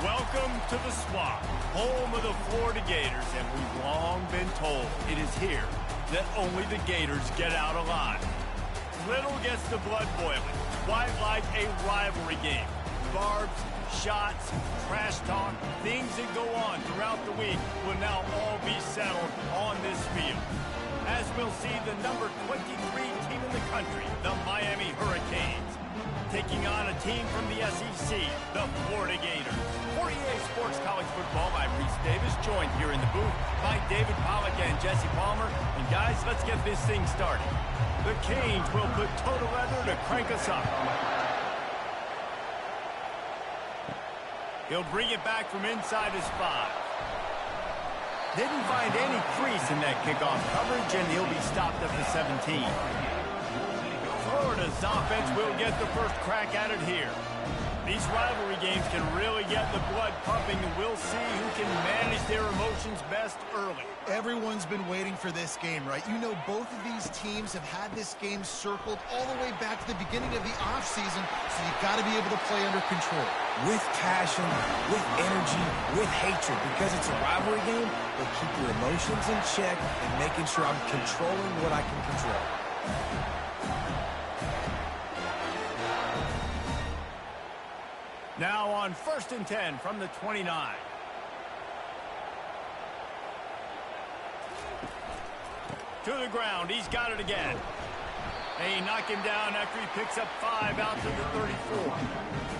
Welcome to the Swamp, home of the Florida Gators, and we've long been told it is here that only the Gators get out alive. Little gets the blood boiling, quite like a rivalry game. Barbs, shots, trash talk, things that go on throughout the week will now all be settled on this field. As we'll see the number 23 team in the country, the Miami Hurricanes, taking on a team from the SEC, the Florida Gators. For EA Sports College Football, I'm Reese Davis, joined here in the booth by David Pollack and Jesse Palmer. And guys, let's get this thing started. The Canes will put total leather to crank us up. He'll bring it back from inside his 5. Didn't find any crease in that kickoff coverage, and he'll be stopped at the 17. Florida's offense will get the first crack at it here. These rivalry games can really get the blood pumping, and we'll see who can manage their emotions best early. Everyone's been waiting for this game, right? You know, both of these teams have had this game circled all the way back to the beginning of the offseason, so you've got to be able to play under control. With passion, with energy, with hatred, because it's a rivalry game, but keep your emotions in check and making sure I'm controlling what I can control. Now on 1st and 10 from the 29. To the ground, he's got it again. They knock him down after he picks up 5 out to the 34.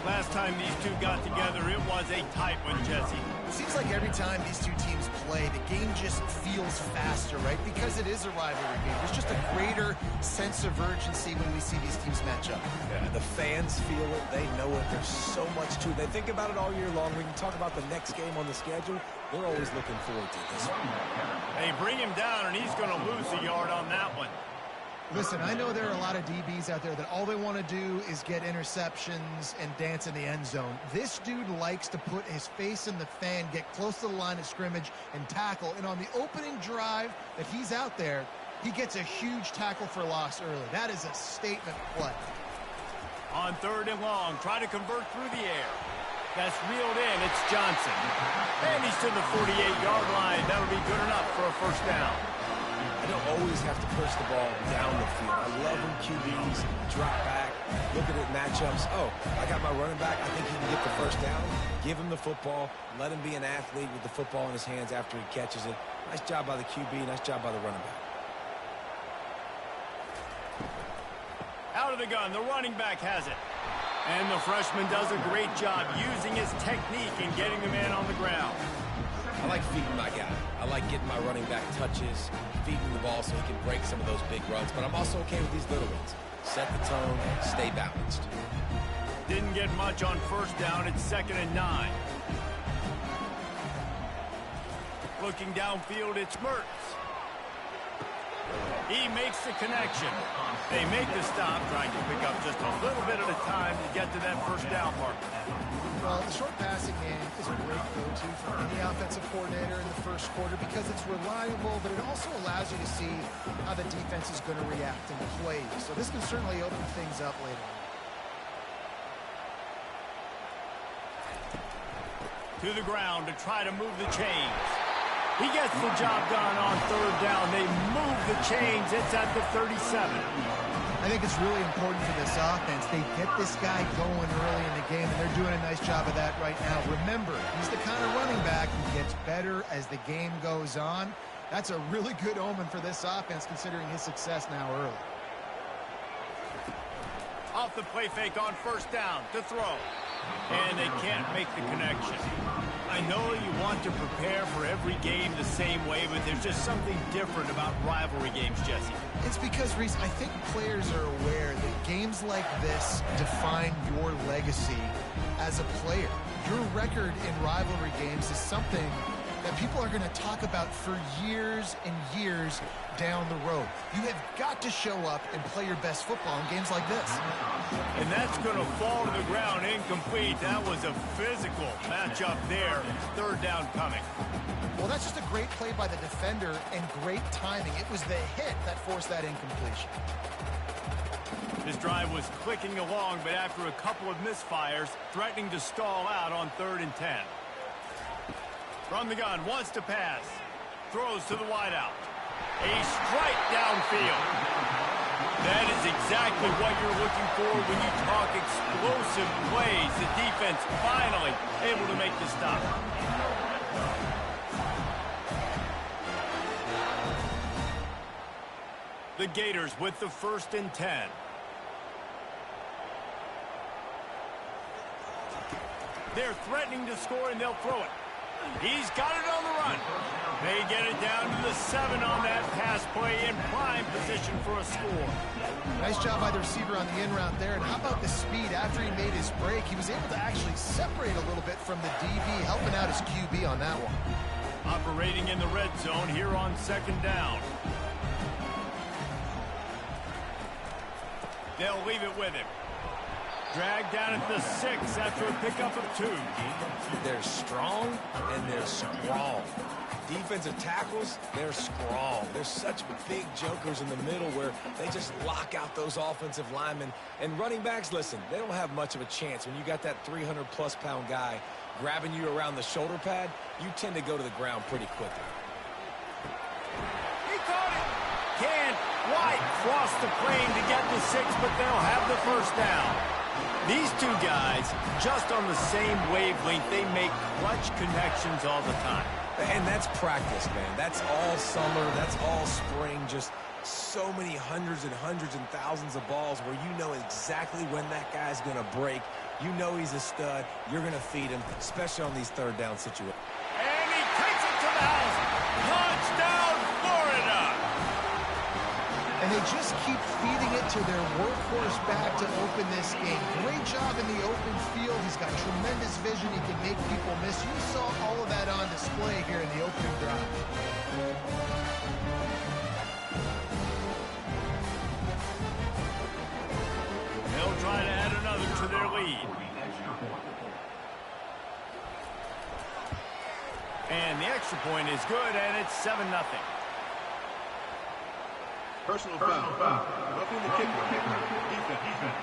Last time these two got together, it was a tight one, Jesse. It seems like every time these two teams play, the game just feels faster, right? Because it is a rivalry game. There's just a greater sense of urgency when we see these teams match up. Yeah, the fans feel it. They know it. There's so much to it. They think about it all year long. We can talk about the next game on the schedule. They're always looking forward to this one. They bring him down, and he's going to lose a yard on that one. Listen, I know there are a lot of DBs out there that all they want to do is get interceptions and dance in the end zone. This dude likes to put his face in the fan, get close to the line of scrimmage, and tackle. And on the opening drive that he's out there, he gets a huge tackle for loss early. That is a statement play. On 3rd and long, try to convert through the air. That's reeled in. It's Johnson. And he's to the 48-yard line. That'll be good enough for a first down. I don't always have to push the ball down the field. I love when QBs drop back, look at it matchups. Oh, I got my running back. I think he can get the first down. Give him the football. Let him be an athlete with the football in his hands after he catches it. Nice job by the QB. Nice job by the running back. Out of the gun, the running back has it. And the freshman does a great job using his technique and getting the man on the ground. I like feeding my guy. I like getting my running back touches, feeding the ball so he can break some of those big runs. But I'm also okay with these little ones. Set the tone, stay balanced. Didn't get much on 1st down. It's 2nd and 9. Looking downfield, it's Mertz. He makes the connection. They make the stop, trying to pick up just a little bit at a time to get to that first down mark. Well, the short passing game is a great go-to for any offensive coordinator in the first quarter because it's reliable, but it also allows you to see how the defense is going to react in the plays. So this can certainly open things up later on. To the ground to try to move the chains. He gets the job done on 3rd down. They move the chains. It's at the 37. I think it's really important for this offense. They get this guy going early in the game, and they're doing a nice job of that right now. Remember, he's the kind of running back who gets better as the game goes on. That's a really good omen for this offense, considering his success now early. Off the play fake on 1st down to throw. And they can't make the connection. I know you want to prepare for every game the same way, but there's just something different about rivalry games, Jesse. It's because, Reese, I think players are aware that games like this define your legacy as a player. Your record in rivalry games is something that people are going to talk about for years and years down the road. You have got to show up and play your best football in games like this. And that's going to fall to the ground incomplete. That was a physical matchup there. 3rd down coming. Well, that's just a great play by the defender and great timing. It was the hit that forced that incompletion. This drive was clicking along, but after a couple of misfires, threatening to stall out on 3rd and 10. From the gun, wants to pass. Throws to the wideout. A strike downfield. That is exactly what you're looking for when you talk explosive plays. The defense finally able to make the stop. The Gators with the 1st and 10. They're threatening to score, and they'll throw it. He's got it on the run. They get it down to the 7 on that pass play in prime position for a score. Nice job by the receiver on the in route there. And how about the speed after he made his break? He was able to actually separate a little bit from the DB, helping out his QB on that one. Operating in the red zone here on 2nd down. They'll leave it with him. Dragged down at the 6 after a pickup of 2. They're strong and they're strong. Defensive tackles, they're strong. They're such big jokers in the middle where they just lock out those offensive linemen. And running backs, listen, they don't have much of a chance. When you got that 300-plus pound guy grabbing you around the shoulder pad, you tend to go to the ground pretty quickly. He caught it. Can White cross the plane to get the 6, but they'll have the 1st down. These two guys, just on the same wavelength, they make clutch connections all the time. And that's practice, man. That's all summer. That's all spring. Just so many hundreds and thousands of balls where you know exactly when that guy's going to break. You know he's a stud. You're going to feed him, especially on these 3rd down situations. And he takes it to the house. Touchdown, Florida! And they just keep feeding it to their workhorse back to open this game. Great job in the open field. He's got tremendous vision. He can make people miss. You saw all of that on display here in the opening drive. They'll try to add another to their lead. And the extra point is good, and it's 7-0. Personal foul. Roughing the kicker. Defense.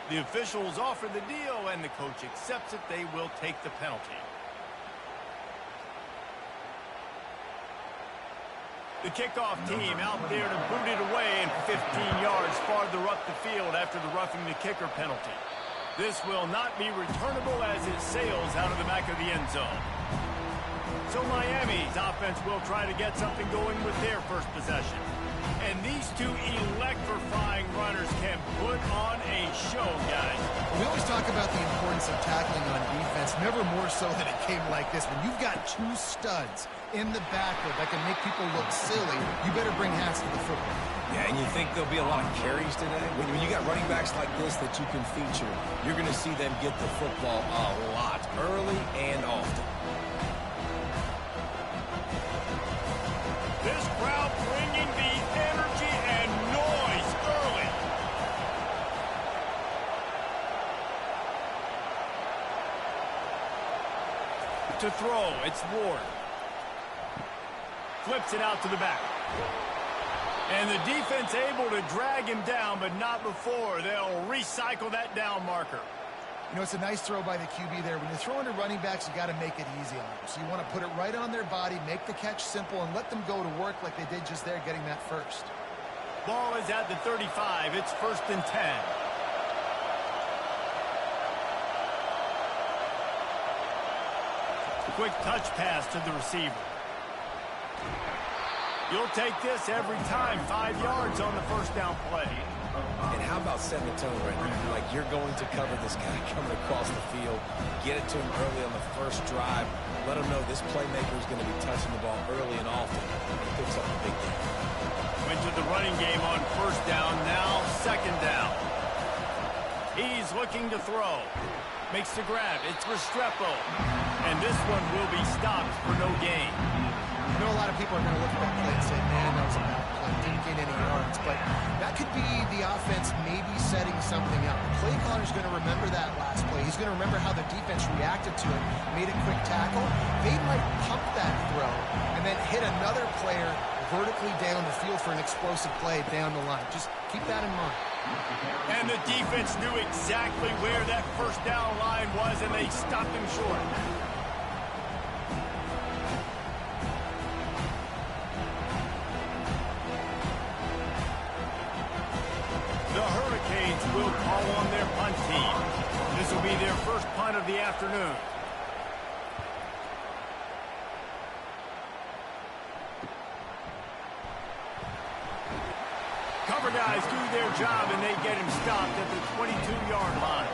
The officials offer the deal, and the coach accepts it. They will take the penalty. The kickoff team out there to boot it away and 15 yards farther up the field after the roughing the kicker penalty. This will not be returnable as it sails out of the back of the end zone. So Miami's offense will try to get something going with their 1st possession. And these two electrifying runners can put on a show, guys. We always talk about the importance of tackling on defense, never more so than a game like this. When you've got 2 studs in the backfield that can make people look silly, you better bring hats to the football. Yeah, and you think there'll be a lot of carries today? When you got running backs like this that you can feature, you're going to see them get the football a lot early and often. This crowd bringing the energy and noise early. To throw, it's Ward. Flips it out to the back. And the defense able to drag him down, but not before. They'll recycle that down marker. You know, it's a nice throw by the QB there. When you're throwing to running backs, you got to make it easy on them. So you want to put it right on their body, make the catch simple, and let them go to work like they did just there, getting that 1st. Ball is at the 35. It's 1st and 10. Quick touch pass to the receiver. You'll take this every time. 5 yards on the 1st down play. And how about setting the tone right now? Like you're going to cover this guy coming across the field. Get it to him early on the 1st drive. Let him know this playmaker is going to be touching the ball early and often. He picks up a big game. Went to the running game on 1st down. Now 2nd down. He's looking to throw. Makes the grab. It's Restrepo. And this one will be stopped for no gain. I know a lot of people are going to look at that play and say, man, that was a bad play. Didn't gain any yards. But that could be the offense maybe setting something up. The play caller's going to remember that last play. He's going to remember how the defense reacted to it, made a quick tackle. They might pump that throw and then hit another player vertically down the field for an explosive play down the line. Just keep that in mind. And the defense knew exactly where that first down line was, and they stopped him short. The Hurricanes will call on their punt team. This will be their first punt of the afternoon. Cover guys do their job, and they get him stopped at the 22-yard line.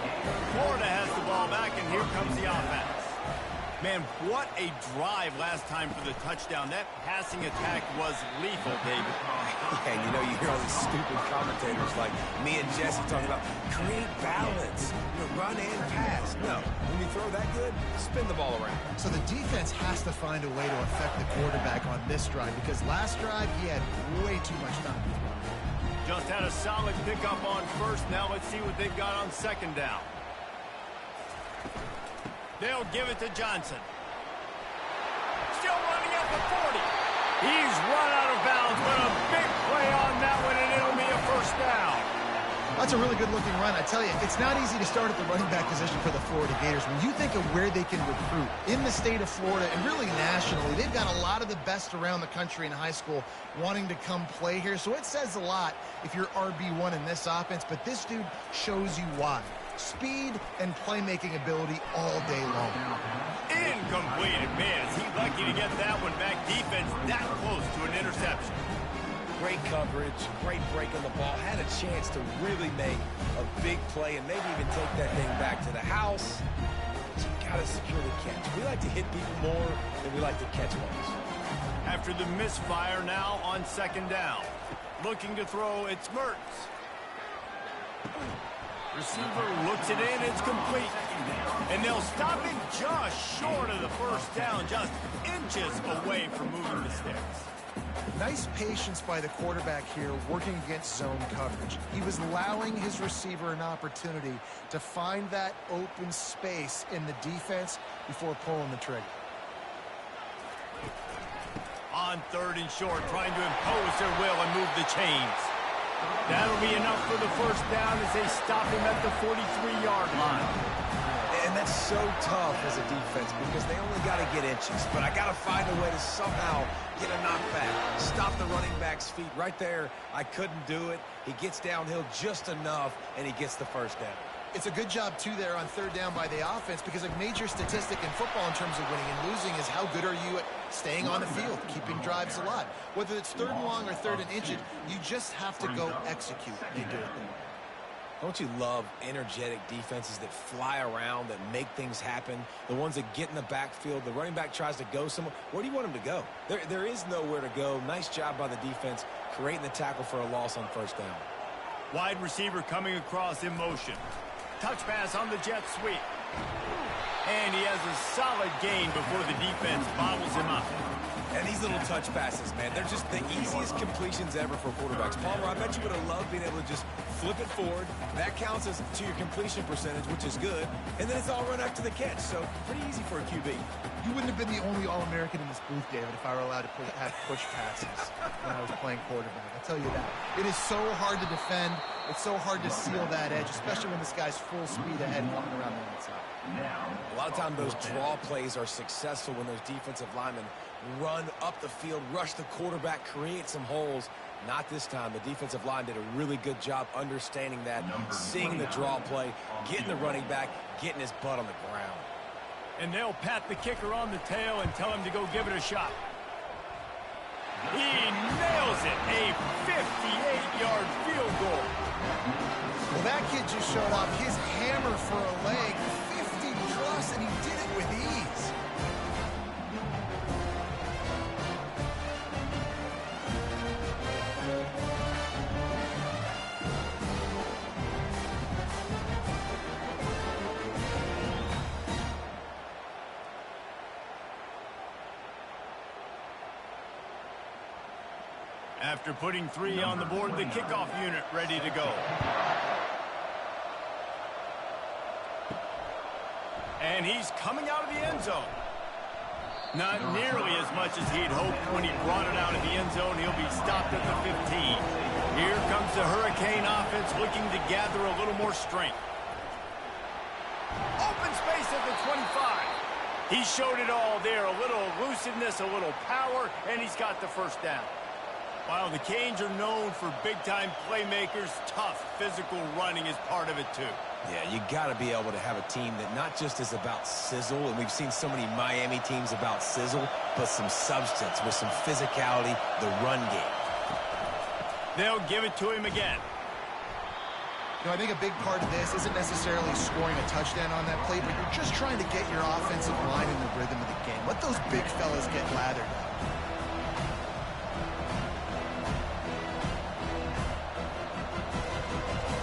Florida has the ball back, and here comes the offense. Man, what a drive last time for the touchdown. That passing attack was lethal, David. And you know, you hear all these stupid commentators like me and Jesse talking about create balance, run and pass. No, when you throw that good, spin the ball around. So the defense has to find a way to affect the quarterback on this drive, because last drive he had way too much time to throw. Just had a solid pickup on first. Now let's see what they've got on second down. They'll give it to Johnson. Still running at the 40. He's run out of bounds, but a big play on that one, and it'll be a first down. That's a really good-looking run. I tell you, it's not easy to start at the running back position for the Florida Gators. When you think of where they can recruit in the state of Florida and really nationally, they've got a lot of the best around the country in high school wanting to come play here. So it says a lot if you're RB1 in this offense, but this dude shows you why. Speed and playmaking ability all day long. Incomplete. Man, is he lucky to get that one back. Defense that close to an interception. Great coverage, great break on the ball. Had a chance to really make a big play and maybe even take that thing back to the house. But you got to secure the catch. We like to hit people more than we like to catch balls. After the misfire, now on second down. Looking to throw, it's Mertz. Receiver looks it in, it's complete. And they'll stop it just short of the first down, just inches away from moving the sticks. Nice patience by the quarterback here working against zone coverage. He was allowing his receiver an opportunity to find that open space in the defense before pulling the trigger. On third and short, trying to impose their will and move the chains. That'll be enough for the first down as they stop him at the 43-yard line. And that's so tough as a defense because they only got to get inches. But I got to find a way to somehow get a knockback. Stop the running back's feet right there. I couldn't do it. He gets downhill just enough, and he gets the first down. It's a good job, too, there on third down by the offense, because a major statistic in football in terms of winning and losing is how good are you at staying on the field, keeping drives alive. Whether it's third and long or third and inches, you just have to go execute. They do it. Don't you love energetic defenses that fly around, that make things happen? The ones that get in the backfield, the running back tries to go somewhere. Where do you want him to go? There is nowhere to go. Nice job by the defense creating the tackle for a loss on first down. Wide receiver coming across in motion. Touch pass on the jet sweep. And he has a solid gain before the defense bobbles him up. And these little touch passes, man, they're just the easiest completions ever for quarterbacks. Palmer, I bet you would have loved being able to just flip it forward. That counts as to your completion percentage, which is good. And then it's all run up to the catch, so pretty easy for a QB. You wouldn't have been the only All-American in this booth, David, if I were allowed to have push passes when I was playing quarterback. I'll tell you that. It is so hard to defend. It's so hard to seal that edge, especially when this guy's full speed ahead walking around the outside. A lot of times those draw plays are successful when those defensive linemen run up the field, rush the quarterback, create some holes. Not this time. The defensive line did a really good job understanding that, seeing the draw play, getting the running back, getting his butt on the ground. And they'll pat the kicker on the tail and tell him to go give it a shot. He nails it. A 58-yard field goal. Well, that kid just showed off his hammer for a leg, 50-plus, and he did it with ease. After putting 3 on the board, the kickoff unit ready to go. And he's coming out of the end zone. Not nearly as much as he'd hoped when he brought it out of the end zone. He'll be stopped at the 15. Here comes the Hurricane offense looking to gather a little more strength. Open space at the 25. He showed it all there. A little elusiveness, a little power, and he's got the first down. While the Canes are known for big-time playmakers, tough physical running is part of it too. Yeah, you got to be able to have a team that not just is about sizzle, and we've seen so many Miami teams about sizzle, but some substance with some physicality, the run game. They'll give it to him again. You know, I think a big part of this isn't necessarily scoring a touchdown on that play, but you're just trying to get your offensive line in the rhythm of the game. Let those big fellas get lathered up.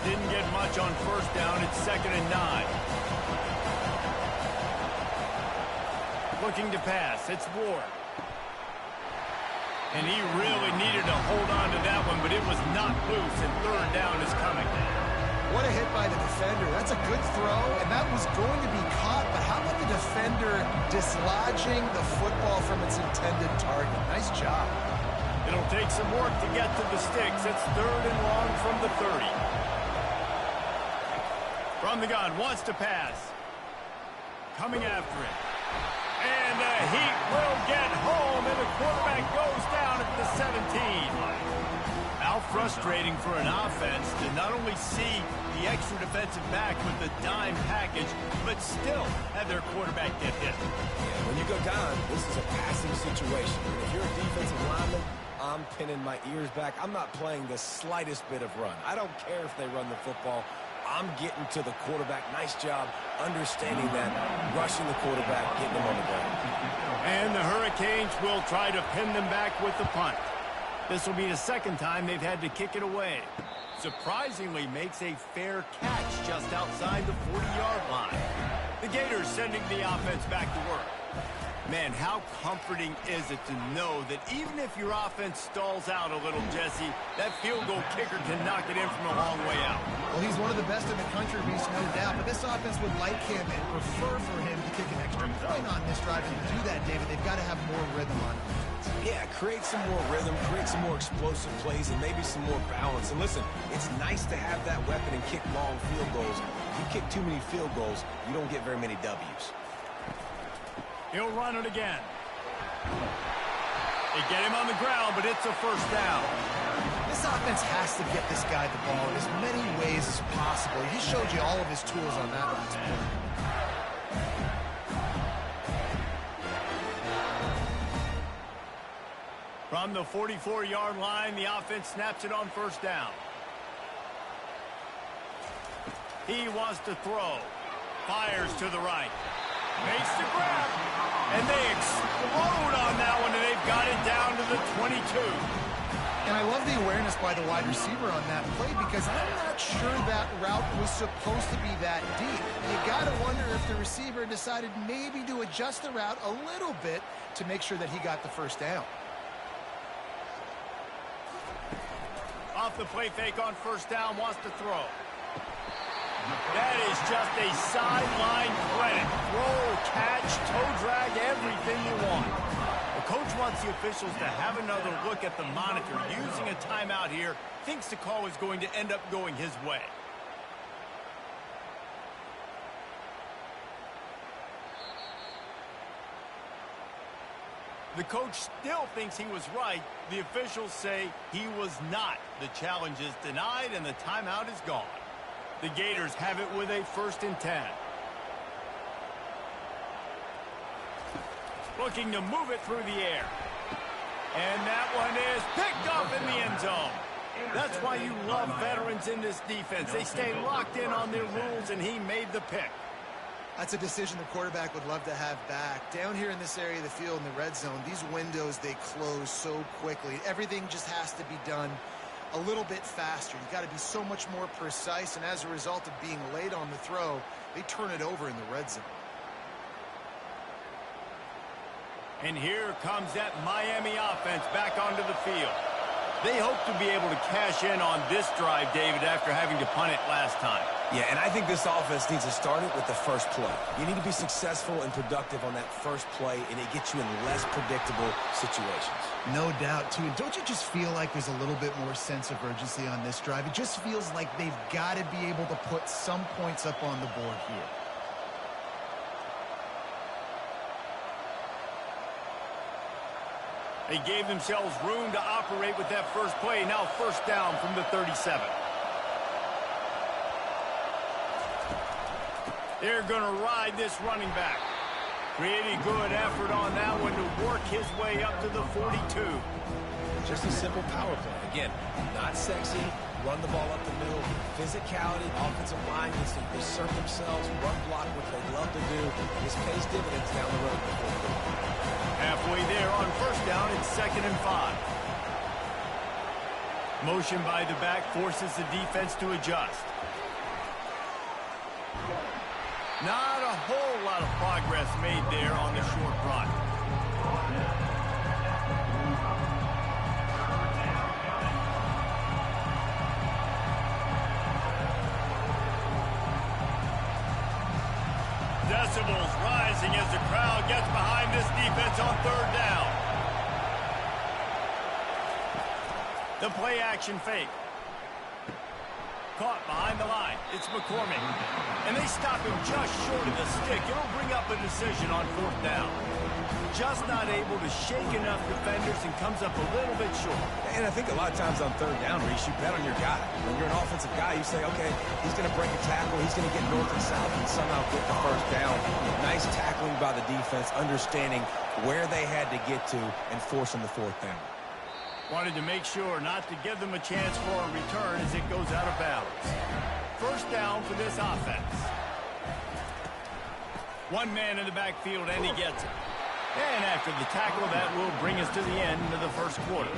Didn't get much on first down. It's 2nd and 9. Looking to pass. It's Ward. And he really needed to hold on to that one, but it was not loose, and 3rd down is coming. What a hit by the defender. That's a good throw, and that was going to be caught, but how about the defender dislodging the football from its intended target? Nice job. It'll take some work to get to the sticks. It's 3rd and long from the 30. From the gun, wants to pass. Coming after it. And the heat will get home, and the quarterback goes down at the 17. How frustrating for an offense to not only see the extra defensive back with the dime package, but still have their quarterback get hit. Yeah, when you go down, this is a passing situation. And if you're a defensive lineman, I'm pinning my ears back. I'm not playing the slightest bit of run. I don't care if they run the football. I'm getting to the quarterback. Nice job understanding that, rushing the quarterback, getting him on the ground. And the Hurricanes will try to pin them back with the punt. This will be the 2nd time they've had to kick it away. Surprisingly makes a fair catch just outside the 40-yard line. The Gators sending the offense back to work. Man, how comforting is it to know that even if your offense stalls out a little, Jesse, that field goal kicker can knock it in from a long way out. Well, he's one of the best in the country, Reese, no doubt. But this offense would like him and prefer for him to kick an extra point on this drive. And to do that, David, they've got to have more rhythm on offense. Yeah, create some more rhythm, create some more explosive plays, and maybe some more balance. And listen, it's nice to have that weapon and kick long field goals. If you kick too many field goals, you don't get very many W's. He'll run it again. They get him on the ground, but it's a 1st down. This offense has to get this guy the ball in as many ways as possible. He showed you all of his tools on that last play. From the 44-yard line, the offense snaps it on 1st down. He wants to throw. Fires to the right. Makes the grab. And they explode on that one, and they've got it down to the 22. And I love the awareness by the wide receiver on that play because I'm not sure that route was supposed to be that deep. You got to wonder if the receiver decided maybe to adjust the route a little bit to make sure that he got the 1st down. Off the play fake on 1st down, wants to throw. That is just a sideline credit. Throw, catch, toe drag, everything you want. The coach wants the officials to have another look at the monitor. Using a timeout here, thinks the call is going to end up going his way. The coach still thinks he was right. The officials say he was not. The challenge is denied, and the timeout is gone. The Gators have it with a 1st and 10. Looking to move it through the air. And that one is picked off in the end zone. That's why you love veterans in this defense. They stay locked in on their rules, and he made the pick. That's a decision the quarterback would love to have back. Down here in this area of the field in the red zone, these windows, they close so quickly. Everything just has to be done a little bit faster. You got to be so much more precise, and as a result of being late on the throw, they turn it over in the red zone. And here comes that Miami offense back onto the field. They hope to be able to cash in on this drive, David, after having to punt it last time. Yeah, and I think this offense needs to start it with the first play. You need to be successful and productive on that first play, and it gets you in less predictable situations. No doubt, too. And don't you just feel like there's a little bit more sense of urgency on this drive? It just feels like they've got to be able to put some points up on the board here. They gave themselves room to operate with that first play. Now first down from the 37. They're going to ride this running back. Pretty good effort on that one to work his way up to the 42. Just a simple power play. Again, not sexy. Run the ball up the middle. Physicality, offensive line needs to assert themselves, run block, what they love to do. This pays dividends down the road. Halfway there on first down, it's 2nd and 5. Motion by the back forces the defense to adjust. Not a whole lot of progress made there on the short run. Decibels rising as the crowd gets behind this defense on 3rd down. The play action fake. Caught behind the line. It's McCormick. And they stop him just short of the stick. It'll bring up a decision on 4th down. Just not able to shake enough defenders and comes up a little bit short. And I think a lot of times on 3rd down, Reese, you bet on your guy. When you're an offensive guy, you say, okay, he's going to break a tackle. He's going to get north and south and somehow get the first down. Nice tackling by the defense, understanding where they had to get to and forcing the 4th down. Wanted to make sure not to give them a chance for a return as it goes out of bounds. First down for this offense. One man in the backfield, and he gets it. And after the tackle, that will bring us to the end of the first quarter.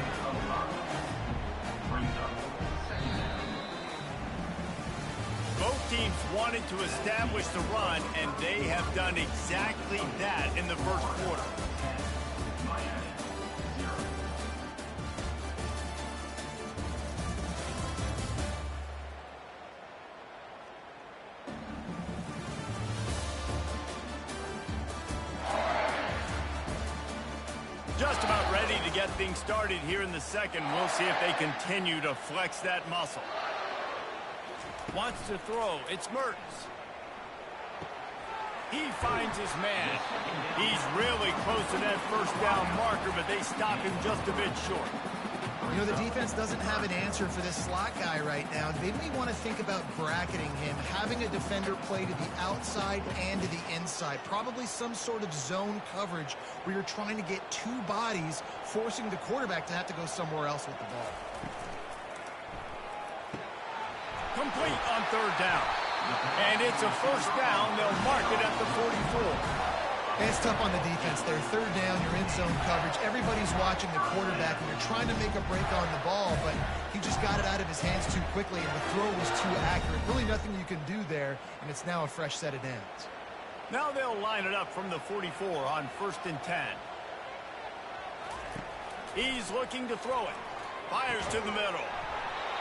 Both teams wanted to establish the run, and they have done exactly that in the first quarter. Just about ready to get things started here in the second. We'll see if they continue to flex that muscle. Wants to throw. It's Mertens. He finds his man. He's really close to that first down marker, but they stop him just a bit short. You know, the defense doesn't have an answer for this slot guy right now. They may want to think about bracketing him, having a defender play to the outside and to the inside. Probably some sort of zone coverage where you're trying to get two bodies, forcing the quarterback to have to go somewhere else with the ball. Complete on 3rd down. And it's a first down. They'll mark it at the 44. And it's tough on the defense there. 3rd down, you're in zone coverage. Everybody's watching the quarterback, and you're trying to make a break on the ball, but he just got it out of his hands too quickly, and the throw was too accurate. Really nothing you can do there, and it's now a fresh set of downs. Now they'll line it up from the 44 on 1st and 10. He's looking to throw it. Fires to the middle.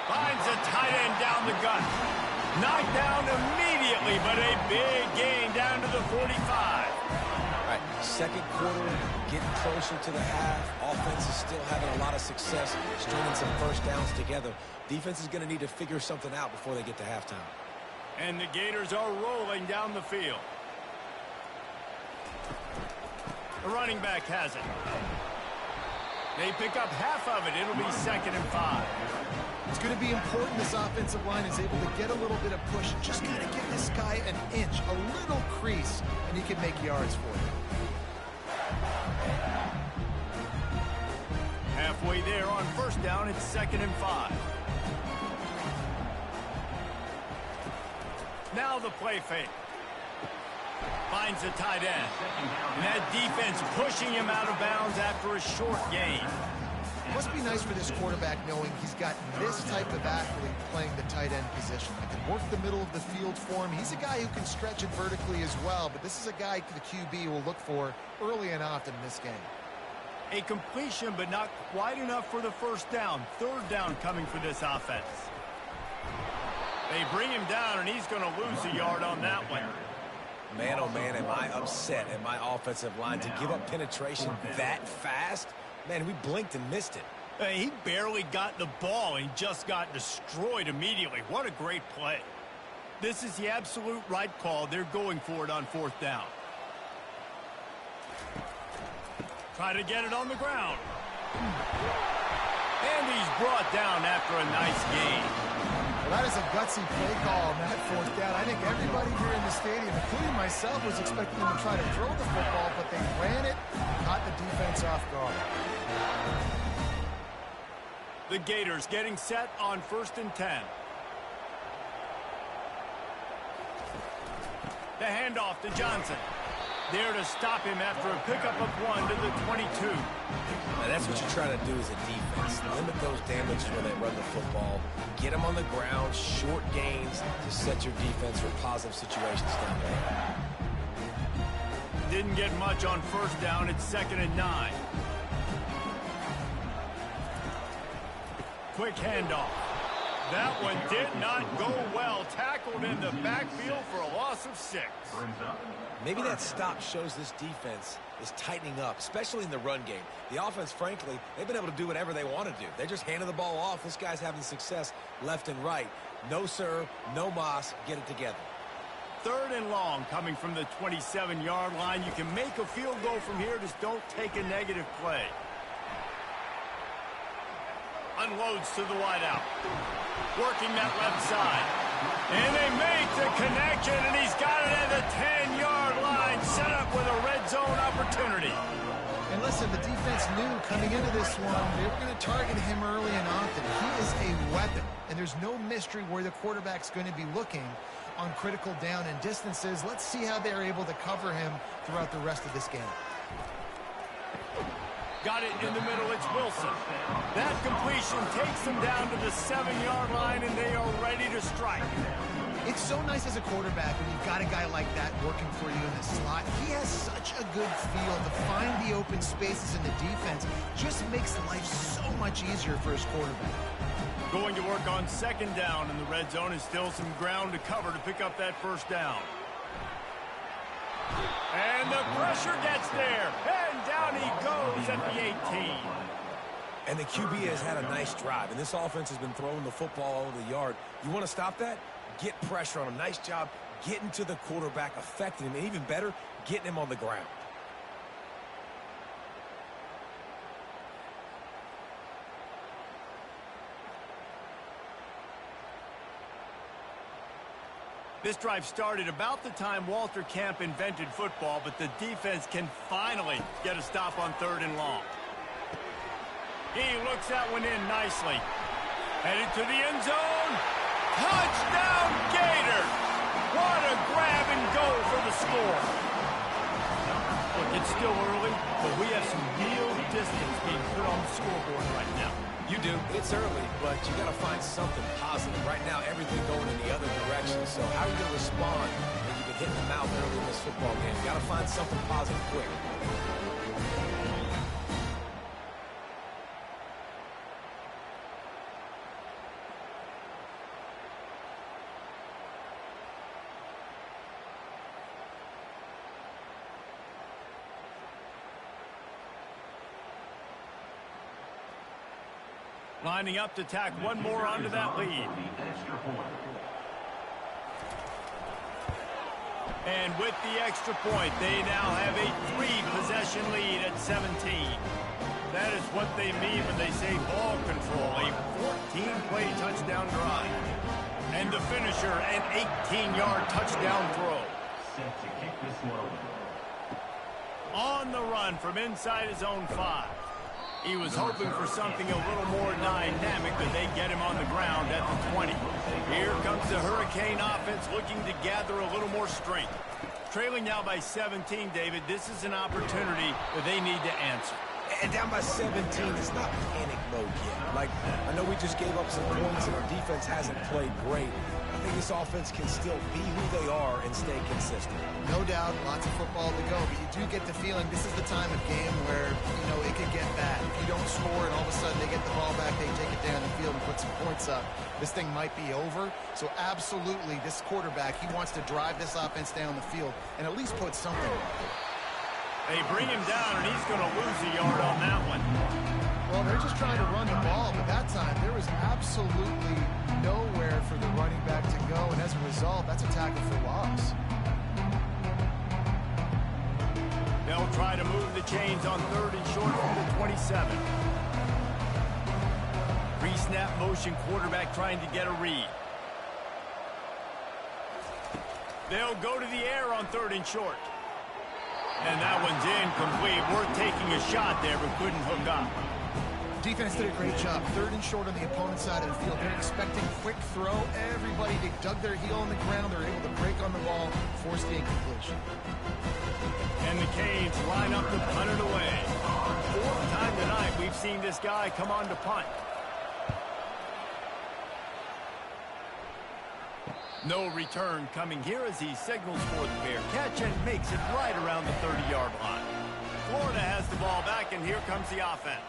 Finds a tight end down the gut. Knocked down immediately, but a big gain down to the 45. All right, second quarter, getting closer to the half. Offense is still having a lot of success, stringing some first downs together. Defense is going to need to figure something out before they get to halftime. And the Gators are rolling down the field. The running back has it. They pick up half of it. It'll be 2nd and 5. It's going to be important this offensive line is able to get a little bit of push. Just got to give this guy an inch, a little crease, and he can make yards for you. Halfway there on first down, it's 2nd and 5. Now the play fake. Finds the tight end. And that defense pushing him out of bounds after a short gain. Must be nice for this quarterback knowing he's got this type of athlete playing the tight end position. That can work the middle of the field for him. He's a guy who can stretch it vertically as well, but this is a guy the QB will look for early and often in this game. A completion, but not quite enough for the first down. 3rd down coming for this offense. They bring him down, and he's going to lose a yard on that one. Man, oh man, am I upset at my offensive line to give up penetration that fast? Man, we blinked and missed it. He barely got the ball and just got destroyed immediately. What a great play. This is the absolute right call. They're going for it on 4th down. Try to get it on the ground. And he's brought down after a nice gain. Well, that is a gutsy play call on that 4th down. I think everybody here in the stadium, including myself, was expecting them to try to throw the football, but they ran it and caught the defense off guard. The Gators getting set on 1st and 10. The handoff to Johnson. There to stop him after a pickup of 1 to the 22. Now that's what you try to do as a defense. Limit those damages when they run the football. Get them on the ground, short gains to set your defense for positive situations down there. Didn't get much on 1st down. It's 2nd and 9. Quick handoff. That one did not go well. Tackled in the backfield for a loss of 6. Maybe that stop shows this defense is tightening up, especially in the run game. The offense, frankly, they've been able to do whatever they want to do. They're just handing the ball off. This guy's having success left and right. No sir, no mas, get it together. 3rd and long coming from the 27-yard line. You can make a field goal from here. Just don't take a negative play. Unloads to the wideout. Working that left side. And they make the connection, and he's got it at the 10-yard line. Set up with a red zone opportunity. And listen, the defense knew coming into this one, they were going to target him early and often. He is a weapon, and there's no mystery where the quarterback's going to be looking on critical down and distances. Let's see how they're able to cover him throughout the rest of this game. Got it in the middle. It's Wilson. That completion takes them down to the 7-yard line, and they are ready to strike. It's so nice as a quarterback when you've got a guy like that working for you in the slot. He has such a good feel to find the open spaces in the defense. Just makes life so much easier for his quarterback. Going to work on 2nd down in the red zone, and still some ground to cover to pick up that 1st down. And the pressure gets there. And down he goes at the 18. And the QB has had a nice drive, and this offense has been throwing the football all over the yard. You want to stop that? Get pressure on him. Nice job getting to the quarterback, affecting him, and even better, getting him on the ground. This drive started about the time Walter Camp invented football, but the defense can finally get a stop on 3rd and long. He looks that one in nicely. Headed to the end zone. Touchdown, Gators! What a grab and go for the score. Look, it's still early, but we have some real distance being put on the scoreboard right now. You do. It's early, but you got to find something positive. Right now, everything going in the other direction. So how are you going to respond when you've been hitting the mouth early in this football game? You got to find something positive quick. Lining up to tack one more onto that lead. And with the extra point, they now have a 3-possession lead at 17. That is what they mean when they say ball control, a 14-play touchdown drive. And the finisher, an 18-yard touchdown throw. On the run from inside his own 5. He was hoping for something a little more dynamic, but they get him on the ground at the 20. Here comes the Hurricane offense looking to gather a little more strength. Trailing now by 17, David, this is an opportunity that they need to answer. And down by 17, it's not panic mode yet. Like, I know we just gave up some points and our defense hasn't played great. I think this offense can still be who they are and stay consistent. No doubt, lots of football to go, but you do get the feeling this is the time of game where, you know, it could get bad. If you don't score and all of a sudden they get the ball back, they take it down the field and put some points up, this thing might be over. So absolutely, this quarterback, he wants to drive this offense down the field and at least put something on it. They bring him down, and he's going to lose a yard on that one. Well, they're just trying to run the ball, but that time there was absolutely nowhere for the running back to go, and as a result, that's a tackle for loss. They'll try to move the chains on 3rd and short from the 27. Pre-snap motion, quarterback trying to get a read. They'll go to the air on 3rd and short. And that one's incomplete. Worth taking a shot there, but couldn't hook up. Defense did a great job. 3rd and short on the opponent's side of the field. They're expecting quick throw. Everybody, they dug their heel on the ground. They're able to break on the ball, force the incompletion. And the Canes line up to punt it away. 4th time tonight we've seen this guy come on to punt. No return coming here as he signals for the fair catch and makes it right around the 30-yard line. Florida has the ball back, and here comes the offense.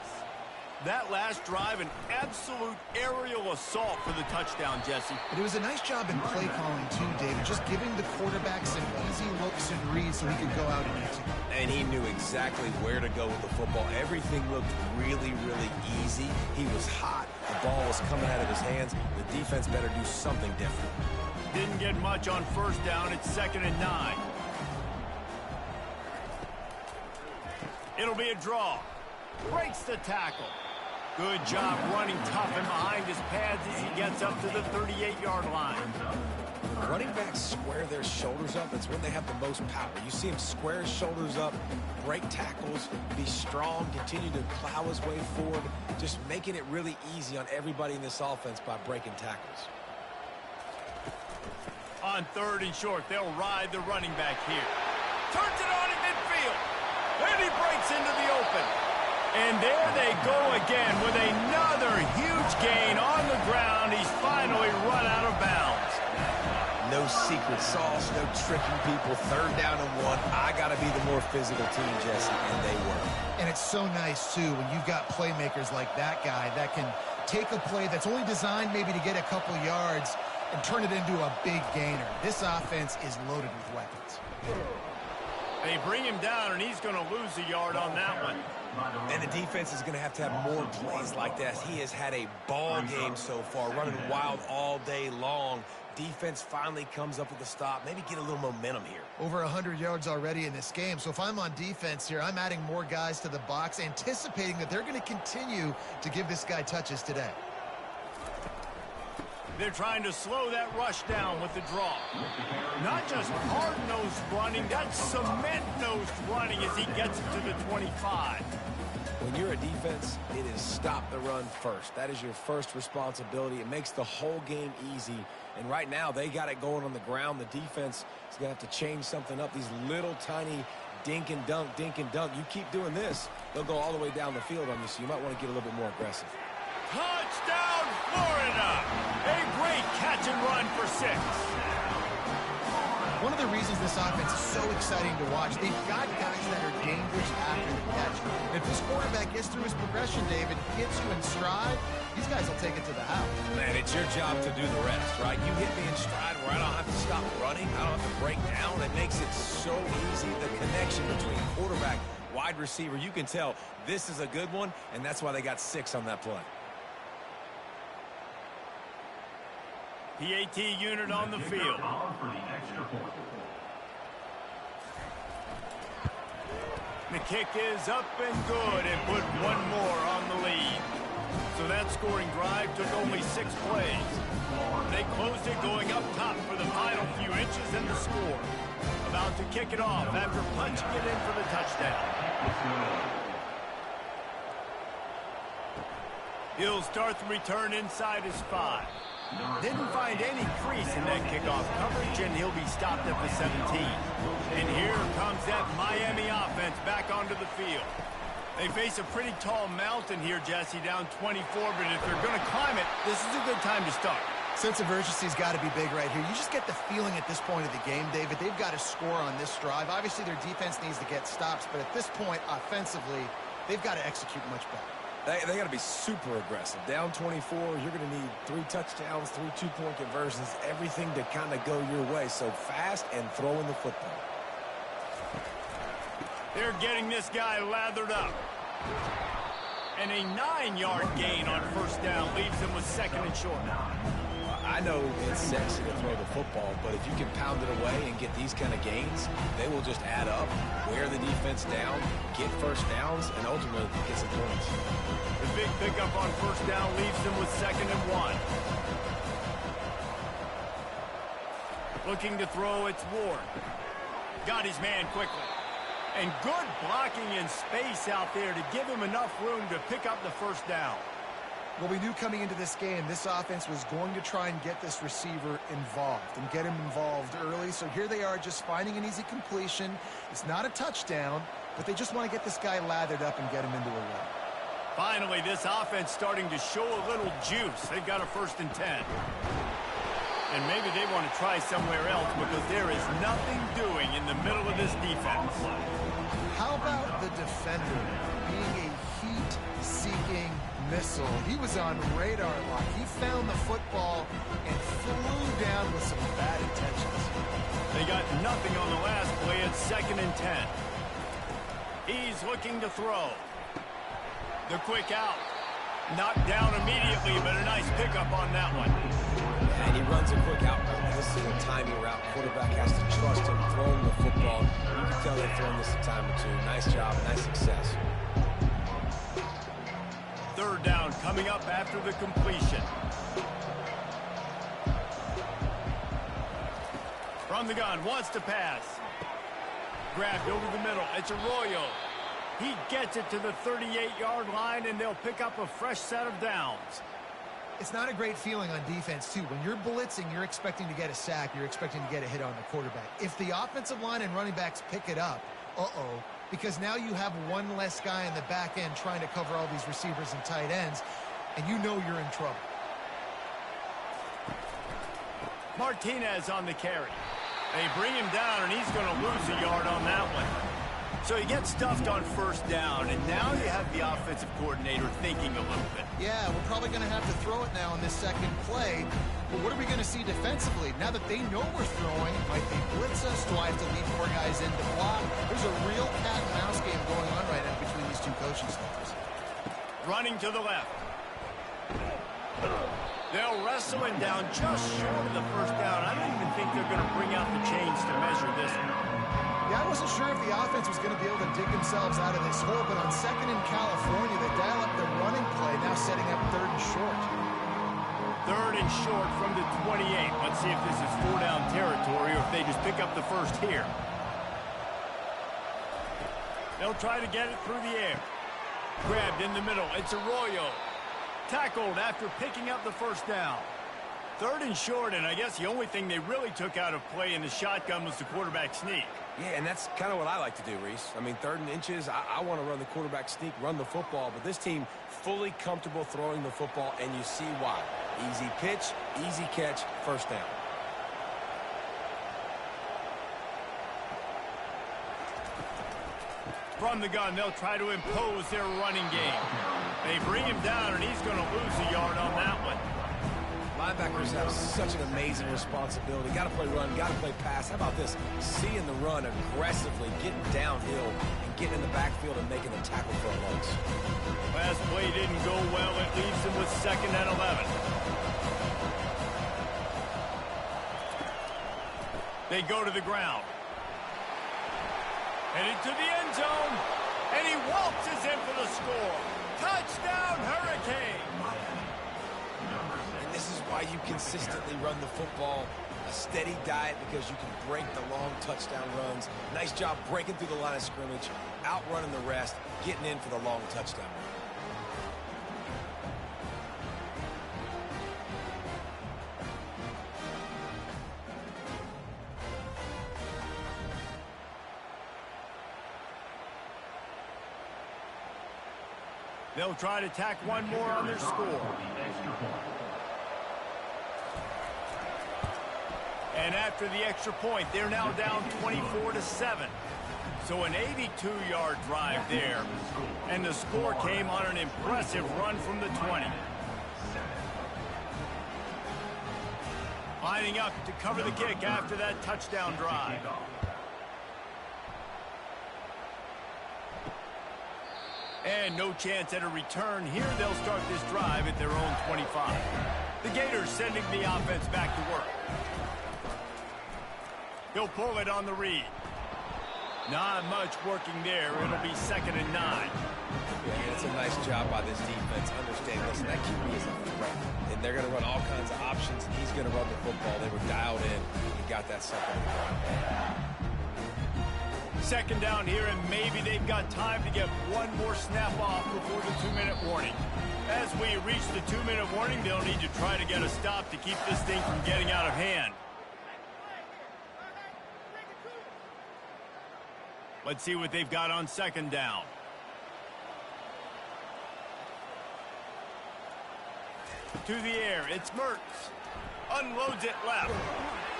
That last drive, an absolute aerial assault for the touchdown, Jesse. But it was a nice job in play calling, too, David. Just giving the quarterback some easy looks and reads so he could go out and execute. And he knew exactly where to go with the football. Everything looked really, really easy. He was hot. The ball was coming out of his hands. The defense better do something different. Didn't get much on 1st down. It's 2nd and 9. It'll be a draw. Breaks the tackle. Good job running tough and behind his pads as he gets up to the 38-yard line. Running backs square their shoulders up. It's when they have the most power. You see him square his shoulders up, break tackles, be strong, continue to plow his way forward, just making it really easy on everybody in this offense by breaking tackles. On 3rd and short, they'll ride the running back here. Turns it on in midfield. And he breaks into the open. And there they go again with another huge gain on the ground. He's finally run out of bounds. No secret sauce, no tricking people. 3rd down and 1. I got to be the more physical team, Jesse, and they were. And it's so nice, too, when you've got playmakers like that guy that can take a play that's only designed maybe to get a couple yards and turn it into a big gainer. This offense is loaded with weapons. They bring him down, and he's going to lose a yard on that one. And the defense is going to have more plays like that. He has had a ball game so far, running wild all day long. Defense finally comes up with a stop, maybe get a little momentum here. Over 100 yards already in this game. So if I'm on defense here, I'm adding more guys to the box, anticipating that they're going to continue to give this guy touches today. They're trying to slow that rush down with the draw. Not just hard-nosed running, that's cement-nosed running as he gets it to the 25. When you're a defense, it is stop the run first. That is your first responsibility. It makes the whole game easy. And right now, they got it going on the ground. The defense is going to have to change something up. These little tiny dink and dunk, dink and dunk. You keep doing this, they'll go all the way down the field on you, so you might want to get a little bit more aggressive. Touchdown, Florida! A great catch and run for 6. One of the reasons this offense is so exciting to watch, they've got guys that are dangerous after the catch. If this quarterback gets through his progression, David, gets you in stride, these guys will take it to the house. Man, it's your job to do the rest, right? You hit me in stride where I don't have to stop running. I don't have to break down. It makes it so easy. The connection between quarterback, wide receiver, you can tell this is a good one, and that's why they got 6 on that play. PAT unit on the field. The kick is up and good and put one more on the lead. So that scoring drive took only 6 plays. They closed it going up top for the final few inches in the score. About to kick it off after punching it in for the touchdown. He'll start the return inside his 5. Didn't find any crease in that kickoff coverage, and he'll be stopped at the 17. And here comes that Miami offense back onto the field. They face a pretty tall mountain here, Jesse, down 24, but if they're going to climb it, this is a good time to start. Sense of urgency's got to be big right here. You just get the feeling at this point of the game, David, they've got to score on this drive. Obviously, their defense needs to get stops, but at this point, offensively, they've got to execute much better. They got to be super aggressive. Down 24, you're going to need 3 touchdowns, 3 two-point conversions, everything to kind of go your way. So fast and throwing the football. They're getting this guy lathered up. And a 9-yard gain on first down leaves them with 2nd and short. I know it's sexy to throw the football, but if you can pound it away and get these kind of gains, they will just add up, wear the defense down, get first downs, and ultimately get some points. The big pickup on first down leaves them with 2nd and 1. Looking to throw, it's Ward. Got his man quickly. And good blocking in space out there to give him enough room to pick up the first down. Well, we knew coming into this game, this offense was going to try and get this receiver involved and get him involved early. So here they are just finding an easy completion. It's not a touchdown, but they just want to get this guy lathered up and get him into a run. Finally, this offense starting to show a little juice. They've got a 1st and 10. And maybe they want to try somewhere else because there is nothing doing in the middle of this defense. How about the defender being a heat-seeking missile? He was on radar lock. He found the football and flew down with some bad intentions. They got nothing on the last play. It's 2nd and 10. He's looking to throw. The quick out. Knocked down immediately, but a nice pickup on that one. And he runs a quick out route. This is a timing route. Quarterback has to trust him throwing the football. You can tell they've thrown this a time or two. Nice job, nice success. 3rd down coming up after the completion. From the gun, wants to pass. Grabbed over the middle. It's Arroyo. He gets it to the 38-yard line, and they'll pick up a fresh set of downs. It's not a great feeling on defense, too. When you're blitzing, you're expecting to get a sack. You're expecting to get a hit on the quarterback. If the offensive line and running backs pick it up, because now you have one less guy in the back end trying to cover all these receivers and tight ends, and you know you're in trouble. Martinez on the carry. They bring him down, and he's going to lose a yard on that one. So he gets stuffed on first down, and now you have the offensive coordinator thinking a little bit. Yeah, we're probably going to have to throw it now in this second play. But what are we going to see defensively? Now that they know we're throwing, might they blitz us? Do I have to leave more guys in to block? There's a real cat and mouse game going on right now between these two coaching staffs. Running to the left. They'll wrestle him down just short of the first down. I don't even think they're going to bring out the chains to measure this one. Yeah, I wasn't sure if the offense was going to be able to dig themselves out of this hole, but on 2nd in California, they dial up the running play, now setting up 3rd and short. 3rd and short from the 28. Let's see if this is 4-down territory or if they just pick up the first here. They'll try to get it through the air. Grabbed in the middle. It's Arroyo. Tackled after picking up the first down. 3rd and short, and I guess the only thing they really took out of play in the shotgun was the quarterback sneak. Yeah, and that's kind of what I like to do, Reese. I mean, 3rd and inches, I want to run the quarterback sneak, run the football, but this team fully comfortable throwing the football, and you see why. Easy pitch, easy catch, first down. From the gun, they'll try to impose their running game. They bring him down, and he's going to lose a yard on that one. Linebackers have such an amazing responsibility. Got to play run, got to play pass. How about this? Seeing the run aggressively, getting downhill, and getting in the backfield and making the tackle for a loss. Last play didn't go well. It leaves them with 2nd and 11. They go to the ground. Headed to the end zone, and he waltzes in for the score. Touchdown, Hurricane! And this is why you consistently run the football. A steady diet because you can break the long touchdown runs. Nice job breaking through the line of scrimmage, outrunning the rest, getting in for the long touchdown run. They'll try to tack one more on their score. And after the extra point, they're now down 24-7. So an 82-yard drive there. And the score came on an impressive run from the 20. Lining up to cover the kick after that touchdown drive. And no chance at a return here. They'll start this drive at their own 25. The Gators sending the offense back to work. He'll pull it on the read. Not much working there. It'll be 2nd and 9. Yeah, it's a nice job by this defense. Understand, listen, that QB is a threat. And they're going to run all kinds of options, and he's going to run the football. They were dialed in. He got that second and 2nd down here, and maybe they've got time to get one more snap off before the 2-minute warning. As we reach the 2-minute warning, they'll need to try to get a stop to keep this thing from getting out of hand. Let's see what they've got on 2nd down. To the air, it's Mertz. Unloads it left.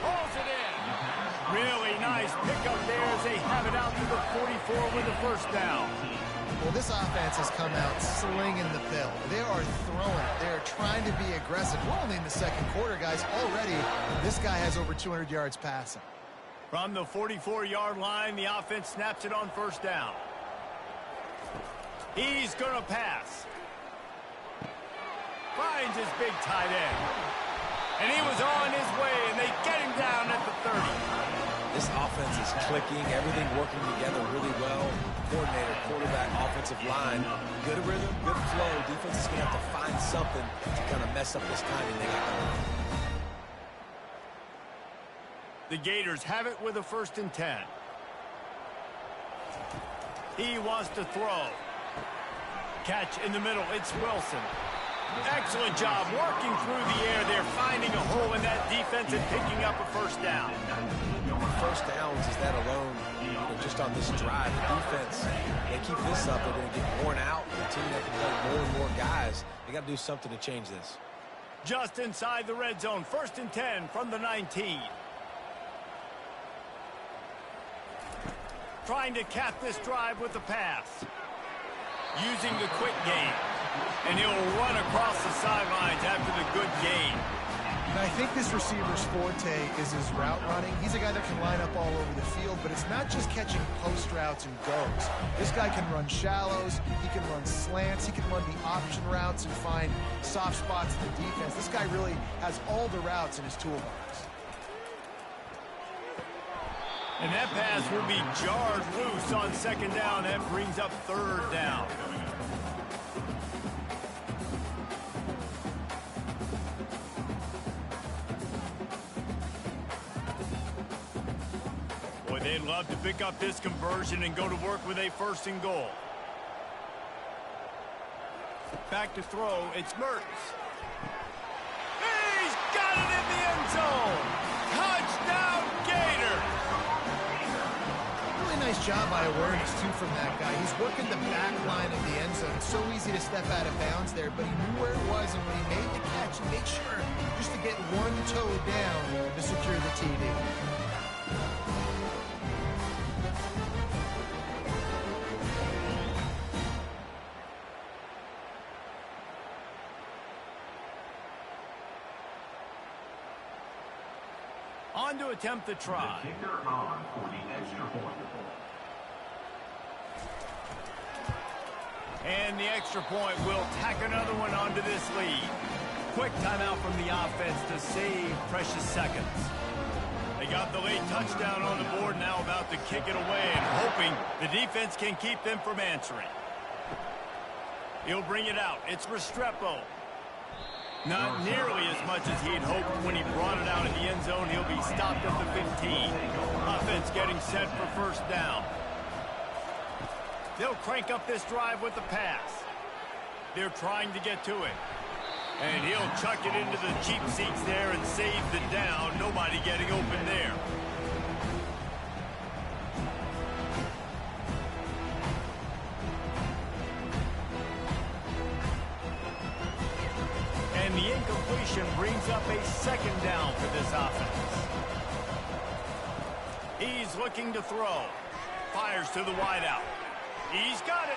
Hauls it in. Really nice pickup there as they have it out to the 44 with the 1st down. Well, this offense has come out slinging the pill. They are throwing it. They are trying to be aggressive. We're only in the 2nd quarter, guys. Already, this guy has over 200 yards passing. From the 44-yard line, the offense snaps it on 1st down. He's going to pass. Finds his big tight end. And he was on his way, and they get him down at the 30. This offense is clicking, everything working together really well. Coordinator, quarterback, offensive line, good rhythm, good flow. Defense is going to have to find something to kind of mess up this timing they got going. The Gators have it with a 1st and 10. He wants to throw. Catch in the middle. It's Wilson. Excellent job working through the air. They're finding a hole in that defense and picking up a 1st down. 1st downs is that alone, just on this drive. The defense, they keep this up, they're going to get worn out, continue to have to play more and more guys. They got to do something to change this. Just inside the red zone. 1st and 10 from the 19. Trying to cap this drive with the pass. Using the quick game. And he'll run across the sidelines after the good gain. And I think this receiver's forte is his route running. He's a guy that can line up all over the field, but it's not just catching post routes and goes. This guy can run shallows, he can run slants, he can run the option routes and find soft spots in the defense. This guy really has all the routes in his toolbox. And that pass will be jarred loose on 2nd down. That brings up 3rd down. Boy, they'd love to pick up this conversion and go to work with a 1st and goal. Back to throw, it's Mertz. He's got it in the end zone. Touchdown, Gators. Really nice job by awareness, too, from that guy. He's working the back line of the end zone. It's so easy to step out of bounds there, but he knew where it was, and when he made the catch, he made sure just to get one toe down to secure the TD. On to attempt the try. The kicker on for the extra point. And the extra point will tack another one onto this lead. Quick timeout from the offense to save precious seconds. They got the late touchdown on the board, now about to kick it away and hoping the defense can keep them from answering. He'll bring it out. It's Restrepo. Not nearly as much as he'd hoped when he brought it out in the end zone. He'll be stopped at the 15. Offense getting set for 1st down. They'll crank up this drive with the pass. They're trying to get to it. And he'll chuck it into the cheap seats there and save the down. Nobody getting open there. And the incompletion brings up a 2nd down for this offense. He's looking to throw. Fires to the wideout. He's got it.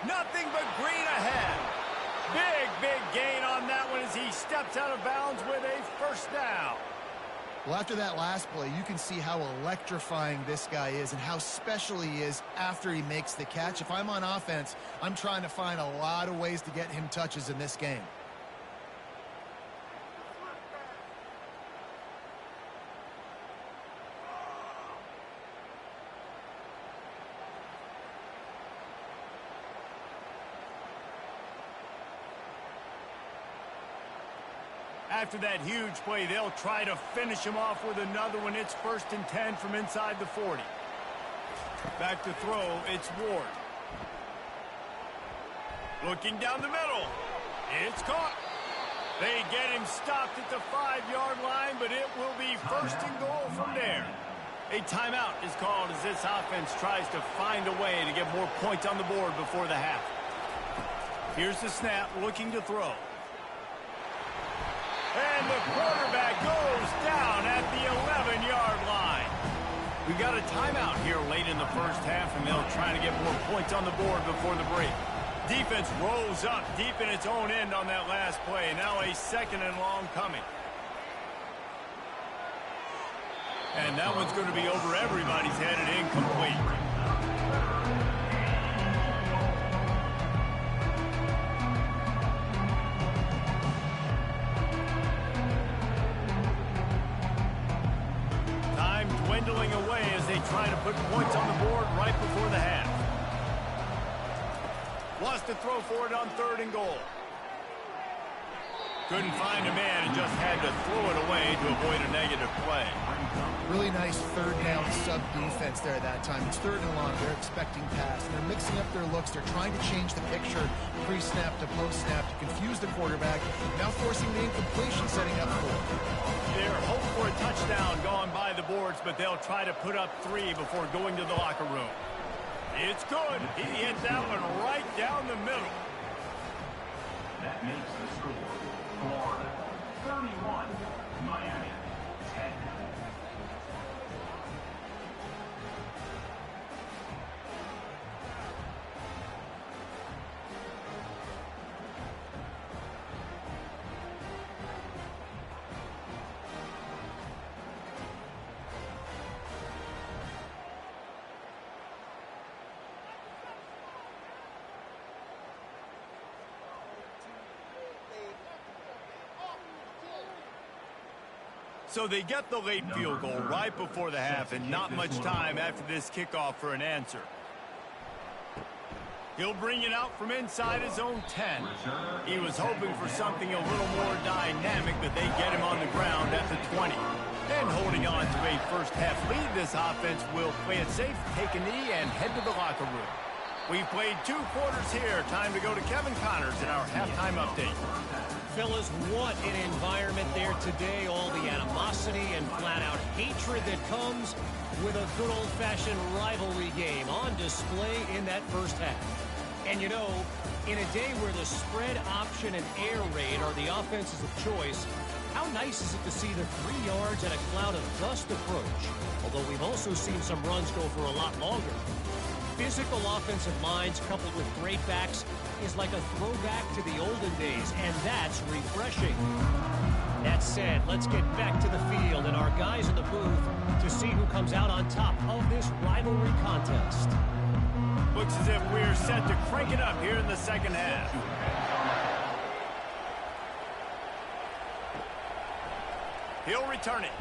Nothing but green ahead. Big gain on that one as he steps out of bounds with a first down. Well, after that last play, you can see how electrifying this guy is and how special he is after he makes the catch. If I'm on offense, I'm trying to find a lot of ways to get him touches in this game. After that huge play, they'll try to finish him off with another one. It's 1st and 10 from inside the 40. Back to throw, it's Ward. Looking down the middle. It's caught. They get him stopped at the 5-yard line, but it will be 1st and goal from there. A timeout is called as this offense tries to find a way to get more points on the board before the half. Here's the snap, looking to throw. And the quarterback goes down at the 11-yard line. We got a timeout here late in the first half, and they'll try to get more points on the board before the break. Defense rolls up deep in its own end on that last play. Now a 2nd and long coming. And that one's going to be over everybody's head and incomplete. Dwindling away as they try to put points on the board right before the half. Wants to throw for it on 3rd and goal. Couldn't find a man and just had to throw it away to avoid a negative play. Really nice 3rd down sub defense there that time. It's 3rd and long. They're expecting pass. And they're mixing up their looks. They're trying to change the picture pre-snap to post-snap to confuse the quarterback. Now forcing the incompletion, setting up for it. They're hoping for a touchdown going by the boards, but they'll try to put up 3 before going to the locker room. It's good. He hit that one right down the middle. That makes the score Florida 31, Miami 10. So they get the late field goal right before the half, and not much time after this kickoff for an answer. He'll bring it out from inside his own 10. He was hoping for something a little more dynamic, but they get him on the ground at the 20. And holding on to a first half lead, this offense will play it safe, take a knee, and head to the locker room. We've played 2 quarters here. Time to go to Kevin Connors in our halftime update. Fellas, what an environment there today. All the animosity and flat-out hatred that comes with a good old-fashioned rivalry game on display in that first half. And you know, in a day where the spread option and air raid are the offenses of choice, how nice is it to see the 3 yards and a cloud of dust approach? Although we've also seen some runs go for a lot longer. Physical offensive minds coupled with great backs is like a throwback to the olden days, and that's refreshing. That said, let's get back to the field and our guys in the booth to see who comes out on top of this rivalry contest. Looks as if we're set to crank it up here in the second half. He'll return it.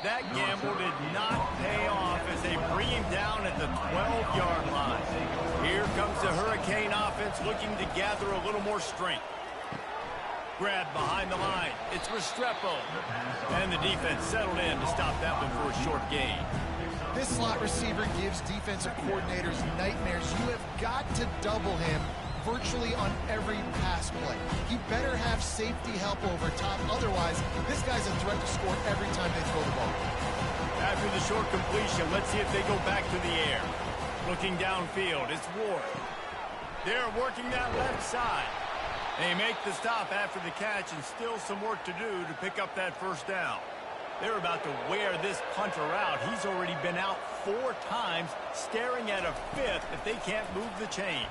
That gamble did not pay off as they bring him down at the 12-yard line. Here comes the Hurricane offense looking to gather a little more strength. Grab behind the line. It's Restrepo. And the defense settled in to stop that one for a short gain. This slot receiver gives defensive coordinators nightmares. You have got to double him virtually on every pass play. He better have safety help over top. Otherwise, this guy's a threat to score every time they throw the ball. After the short completion, let's see if they go back to the air. Looking downfield, it's Ward. They're working that left side. They make the stop after the catch, and still some work to do to pick up that first down. They're about to wear this punter out. He's already been out 4 times, staring at a 5th if they can't move the chains.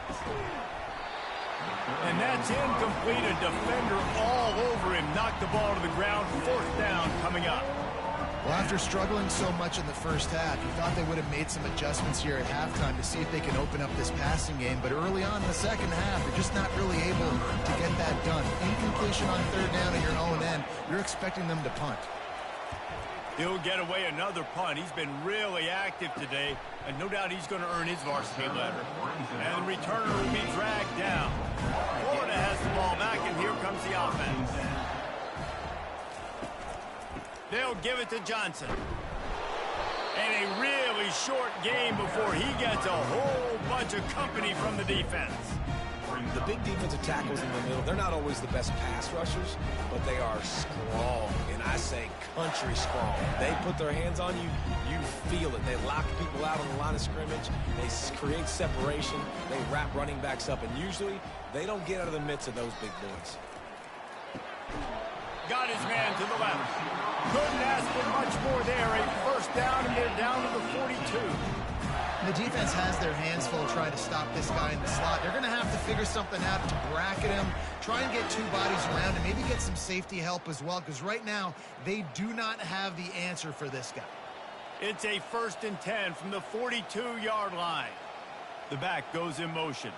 And that's incomplete. A defender all over him. Knocked the ball to the ground. 4th down coming up. Well, after struggling so much in the first half, you thought they would have made some adjustments here at halftime to see if they can open up this passing game. But early on in the second half, they're just not really able to get that done. Incompletion on 3rd down and your own end, you're expecting them to punt. He'll get away another punt. He's been really active today, and no doubt he's going to earn his varsity letter. And the returner will be dragged down. Florida has the ball back, and here comes the offense. They'll give it to Johnson. And a really short game before he gets a whole bunch of company from the defense. The big defensive tackles in the middle, they're not always the best pass rushers, but they are strong, and I say country strong. They put their hands on you, you feel it. They lock people out on the line of scrimmage. They create separation. They wrap running backs up, and usually they don't get out of the midst of those big boys. Got his man to the left. Couldn't ask for much more there. A 1st down, and they're down to the 42. The defense has their hands full trying to stop this guy in the slot. They're going to have to figure something out to bracket him, try and get 2 bodies around him, maybe get some safety help as well, because right now they do not have the answer for this guy. It's a 1st and 10 from the 42-yard line. The back goes in motion.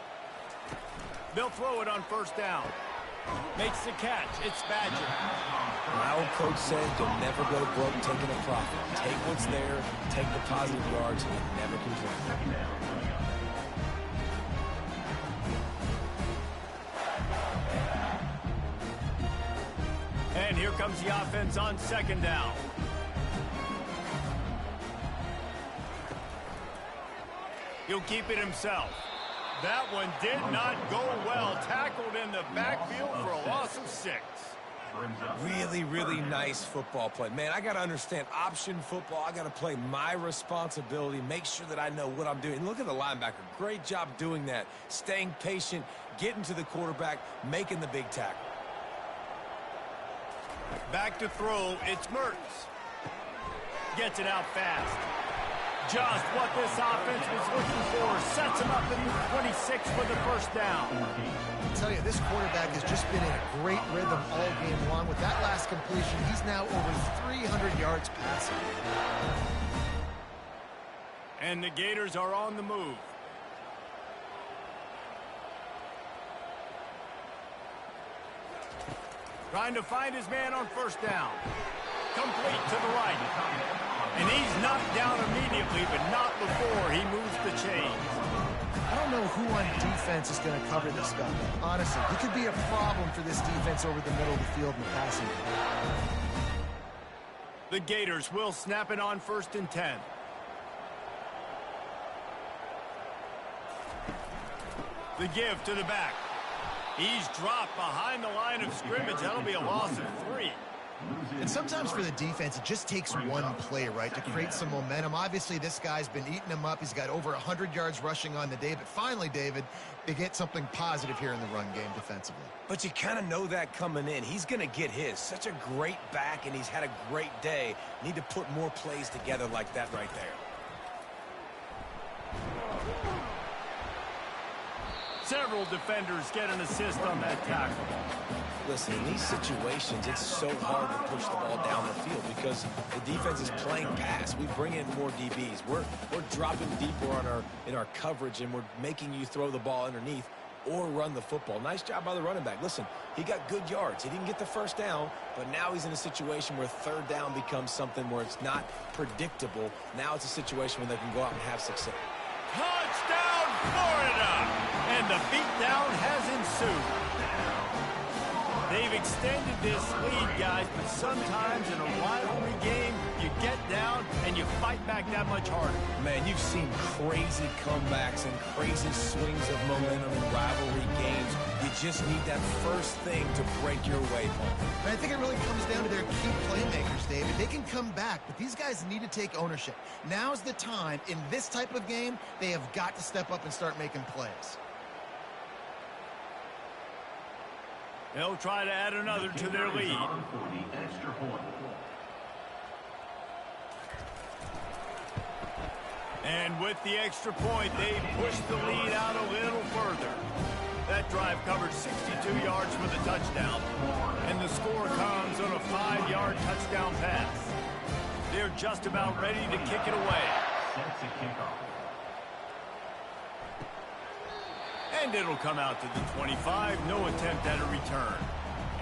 They'll throw it on 1st down. Makes the catch. It's Badger. My old coach said, don't never go broke taking a profit. Take what's there, take the positive yards, and never complain. And here comes the offense on 2nd down. He'll keep it himself. That one did not go well. Tackled in the backfield for a loss of 6. Really, really nice football play. Man, I got to understand option football. I got to play my responsibility, make sure that I know what I'm doing. And look at the linebacker. Great job doing that. Staying patient, getting to the quarterback, making the big tackle. Back to throw. It's Mertz. Gets it out fast. Just what this offense was looking for. Sets him up in the 26 for the 1st down. I'll tell you, this quarterback has just been in a great rhythm all game long. With that last completion, he's now over 300 yards passing. And the Gators are on the move. Trying to find his man on 1st down. Complete to the right. And he's knocked down immediately, but not before he moves the chains. I don't know who on defense is going to cover this guy. Honestly, he could be a problem for this defense over the middle of the field in the passing game. The Gators will snap it on 1st and 10. The give to the back. He's dropped behind the line of scrimmage. That'll be a loss of 3. And sometimes for the defense, it just takes one play, right, to create some momentum. Obviously, this guy's been eating him up. He's got over 100 yards rushing on the day. But finally, David, they get something positive here in the run game defensively. But you kind of know that coming in. He's going to get his. Such a great back, and he's had a great day. Need to put more plays together like that right there. Several defenders get an assist on that tackle. Listen, in these situations, it's so hard to push the ball down the field because the defense is playing pass. We bring in more DBs. We're dropping deeper on in our coverage, and we're making you throw the ball underneath or run the football. Nice job by the running back. Listen, he got good yards. He didn't get the 1st down, but now he's in a situation where 3rd down becomes something where it's not predictable. Now it's a situation where they can go out and have success. Touchdown, Florida! And the beatdown has ensued. They've extended this lead, guys, but sometimes in a rivalry game, you get down and you fight back that much harder. Man, you've seen crazy comebacks and crazy swings of momentum in rivalry games. You just need that first thing to break your way, Paul. I think it really comes down to their key playmakers, David. They can come back, but these guys need to take ownership. Now's the time. In this type of game, they have got to step up and start making plays. They'll try to add another to their lead. And with the extra point, they push the lead out a little further. That drive covered 62 yards for the touchdown. And the score comes on a 5-yard touchdown pass. They're just about ready to kick it away. Sets a kickoff. And it'll come out to the 25. No attempt at a return.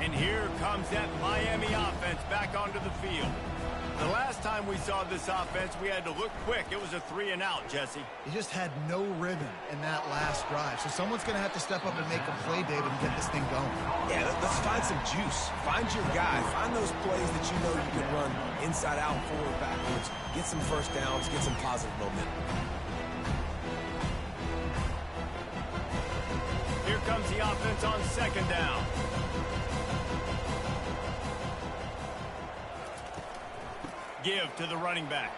And here comes that Miami offense back onto the field. The last time we saw this offense, we had to look quick. It was a 3-and-out, Jesse. He just had no rhythm in that last drive. So someone's going to have to step up and make a play, David, and get this thing going. Yeah, let's find some juice. Find your guy. Find those plays that you know you can run inside out, forward, backwards. Get some first downs. Get some positive momentum. Here comes the offense on 2nd down. Give to the running back.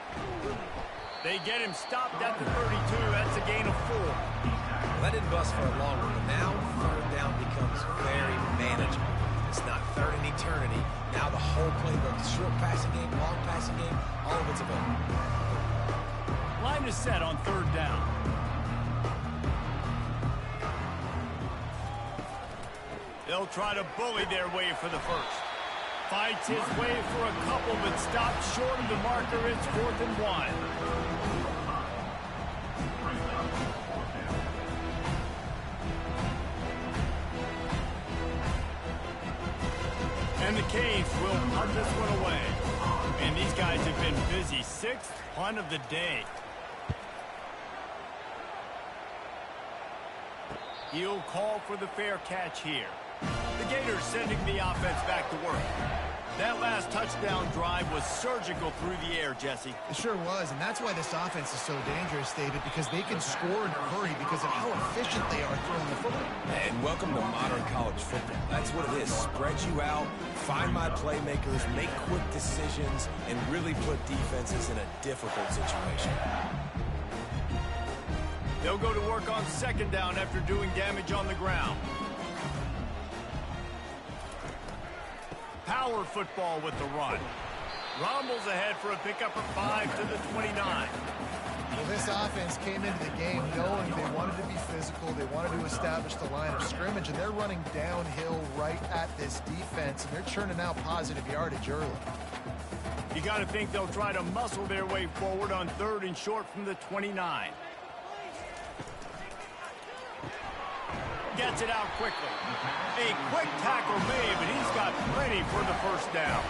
They get him stopped at the 32. That's a gain of 4. Well, that didn't bust for a long one, but now 3rd down becomes very manageable. It's not 3rd and eternity. Now the whole playbook, short passing game, long passing game, all of it's available. Line is set on 3rd down. They'll try to bully their way for the first. Fights his way for a couple, but stops short of the marker. It's 4th and 1. And the Canes will punt this one away. And these guys have been busy. 6th punt of the day. He'll call for the fair catch here. The Gators sending the offense back to work. That last touchdown drive was surgical through the air, Jesse. It sure was, and that's why this offense is so dangerous, David, because they can score in a hurry because of how efficient they are throwing the football. And welcome to modern college football. That's what it is. Spread you out, find my playmakers, make quick decisions, and really put defenses in a difficult situation. They'll go to work on 2nd down after doing damage on the ground. Power football with the run. Rumbles ahead for a pickup of 5 to the 29. Well, this offense came into the game knowing they wanted to be physical, they wanted to establish the line of scrimmage, and they're running downhill right at this defense, and they're churning out positive yardage early. You got to think they'll try to muscle their way forward on 3rd and short from the 29. Gets it out quickly. A quick tackle made, but he's got plenty for the first down.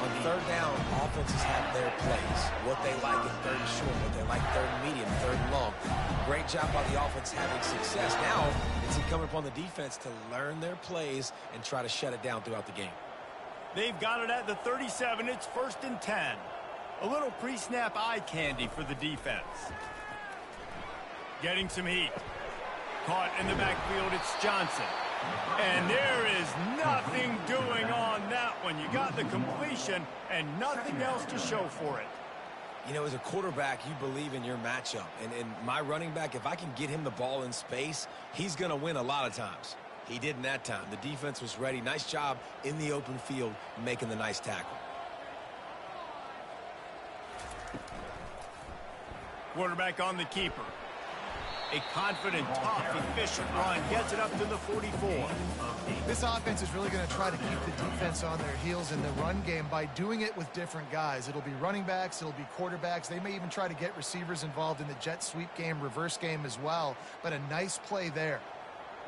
On 3rd down, offenses have their plays. What they like in 3rd and short, what they like 3rd and medium, 3rd and long. Great job by the offense having success. Now, it's incumbent upon the defense to learn their plays and try to shut it down throughout the game. They've got it at the 37. It's 1st and 10. A little pre-snap eye candy for the defense. Getting some heat. Caught in the backfield, it's Johnson. And there is nothing doing on that one. You got the completion and nothing else to show for it. You know, as a quarterback, you believe in your matchup. And my running back, if I can get him the ball in space, he's going to win a lot of times. He didn't that time. The defense was ready. Nice job in the open field making the nice tackle. Quarterback on the keeper. A confident, tough, efficient run gets it up to the 44. This offense is really going to try to keep the defense on their heels in the run game by doing it with different guys. It'll be running backs, it'll be quarterbacks. They may even try to get receivers involved in the jet sweep game, reverse game as well. But a nice play there.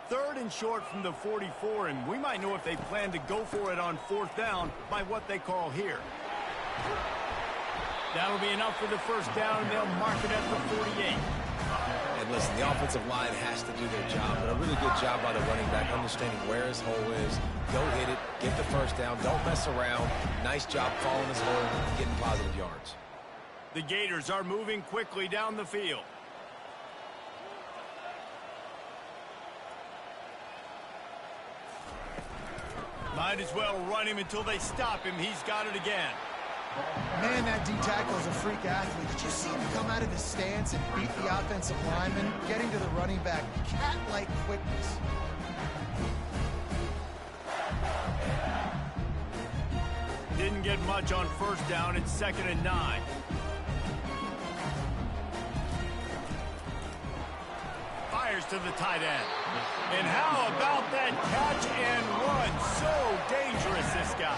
3rd and short from the 44, and we might know if they plan to go for it on 4th down by what they call here. That'll be enough for the first down, and they'll mark it at the 48. And listen, the offensive line has to do their job, but a really good job by the running back, understanding where his hole is. Go hit it, get the first down, don't mess around. Nice job following his hole, getting positive yards. The Gators are moving quickly down the field. Might as well run him until they stop him. He's got it again. Man, that D-tackle is a freak athlete. Did you see him come out of his stance and beat the offensive lineman, getting to the running back? Cat-like quickness. Didn't get much on 1st down. It's 2nd and 9. to the tight end. And how about that catch and run? So dangerous, this guy.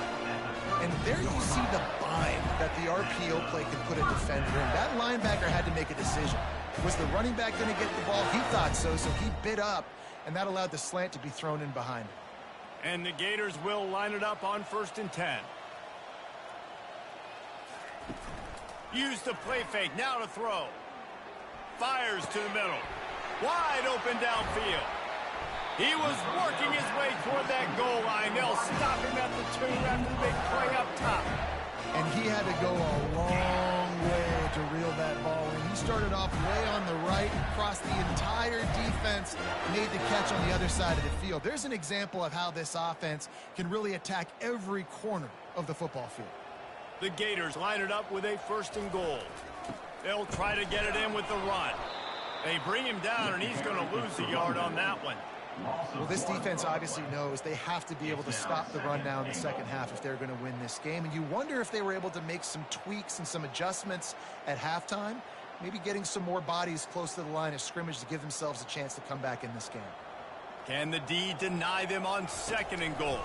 And there you see the bind that the RPO play can put a defender in. That linebacker had to make a decision. Was the running back going to get the ball? He thought so, so he bit up, and that allowed the slant to be thrown in behind him. And the Gators will line it up on 1st and 10. Use the play fake, now to throw. Fires to the middle. Wide open downfield. He was working his way toward that goal line. They'll stop him at the 2 after the big play up top. And he had to go a long way to reel that ball in. He started off way on the right, crossed the entire defense, made the catch on the other side of the field. There's an example of how this offense can really attack every corner of the football field. The Gators line it up with a 1st and goal. They'll try to get it in with the run. They bring him down, and he's going to lose a yard on that one. Well, this defense obviously knows they have to be able to stop the run now in the second half if they're going to win this game. And you wonder if they were able to make some tweaks and some adjustments at halftime, maybe getting some more bodies close to the line of scrimmage to give themselves a chance to come back in this game. Can the D deny them on 2nd and goal?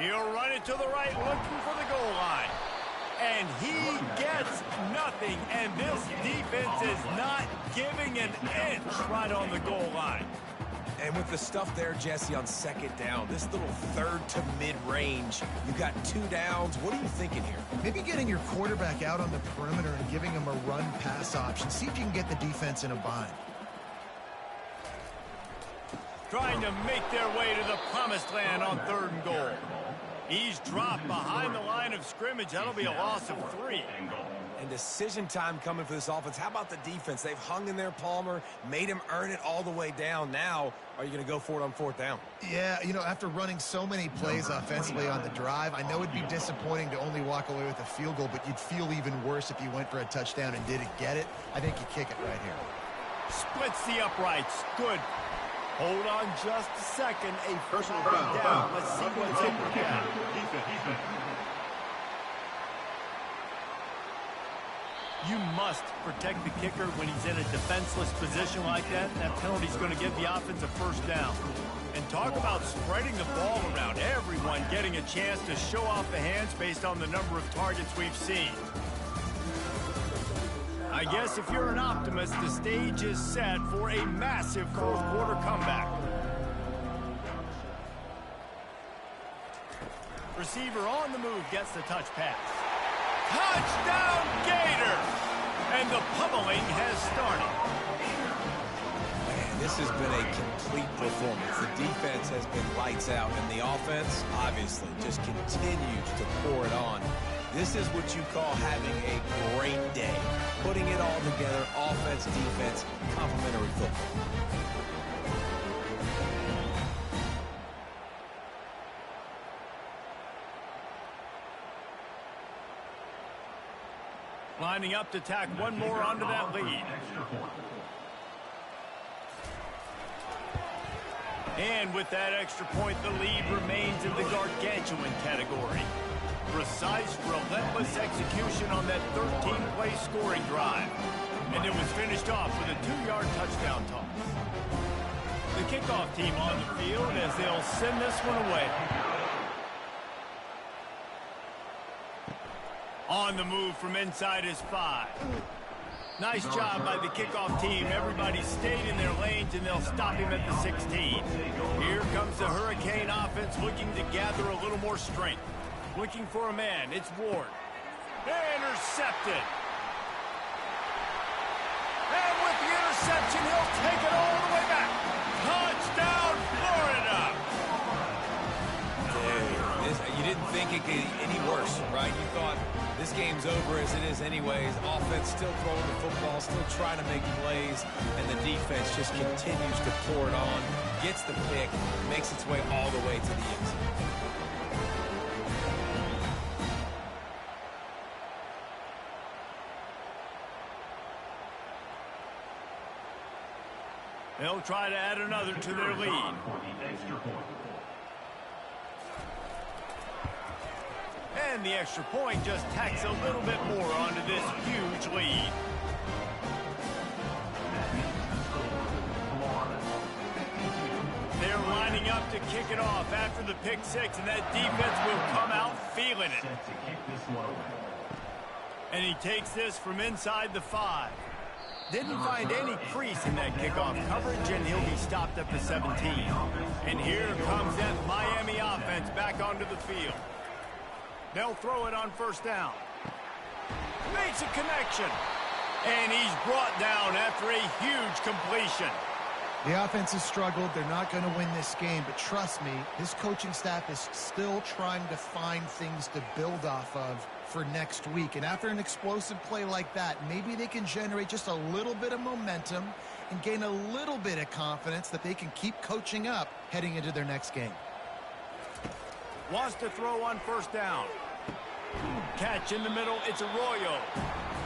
He'll run it to the right, looking for the goal line. And he gets nothing, and this defense is not giving an inch right on the goal line. And with the stuff there, Jesse, on 2nd down, this little 3rd to mid-range, you got 2 downs. What are you thinking here? Maybe getting your quarterback out on the perimeter and giving him a run-pass option. See if you can get the defense in a bind. Trying to make their way to the promised land on 3rd and goal. He's dropped behind the line of scrimmage. That'll be a loss of 3. And decision time coming for this offense. How about the defense? They've hung in there, Palmer, made him earn it all the way down. Now, are you going to go for it on 4th down? Yeah, you know, after running so many plays offensively on the drive, I know it'd be disappointing to only walk away with a field goal, but you'd feel even worse if you went for a touchdown and didn't get it. I think you kick it right here. Splits the uprights. Good. Hold on just a second. A personal down. Let's see what's in the down. You must protect the kicker when he's in a defenseless position like that. That penalty's going to give the offense a 1st down. And talk about spreading the ball around. Everyone getting a chance to show off the hands based on the number of targets we've seen. I guess if you're an optimist, the stage is set for a massive 4th quarter comeback. Receiver on the move gets the touch pass. Touchdown Gators! And the pummeling has started. Man, this has been a complete performance. The defense has been lights out, and the offense, obviously, just continues to pour it on. This is what you call having a great day. Putting it all together, offense, defense, complementary football. Lining up to tack one more onto that lead. And with that extra point, the lead remains in the gargantuan category. Precise, relentless execution on that 13-play scoring drive. And it was finished off with a 2-yard touchdown toss. The kickoff team on the field as they'll send this one away. On the move from inside his 5. Nice job by the kickoff team. Everybody stayed in their lanes, and they'll stop him at the 16. Here comes the Hurricane offense looking to gather a little more strength. Looking for a man. It's Ward. Intercepted. And with the interception, he'll take it all the way back. Touchdown, Florida! You didn't think it could get any worse, right? You thought this game's over as it is anyways. Offense still throwing the football, still trying to make plays, and the defense just continues to pour it on, gets the pick, makes its way all the way to the end zone. They'll try to add another to their lead. And the extra point just tacks a little bit more onto this huge lead. enough to kick it off after the pick six, and that defense will come out feeling it. Set to kick this one away. And he takes this from inside the 5. Didn't find any crease in that kickoff coverage, and he'll be stopped at the 17. And here comes that Miami offense back onto the field. They'll throw it on first down. Makes a connection. And he's brought down after a huge completion. The offense has struggled. They're not going to win this game, but trust me, this coaching staff is still trying to find things to build off of for next week. And after an explosive play like that, maybe they can generate just a little bit of momentum and gain a little bit of confidence that they can keep coaching up heading into their next game. Wants to throw on first down. Catch in the middle, it's Arroyo.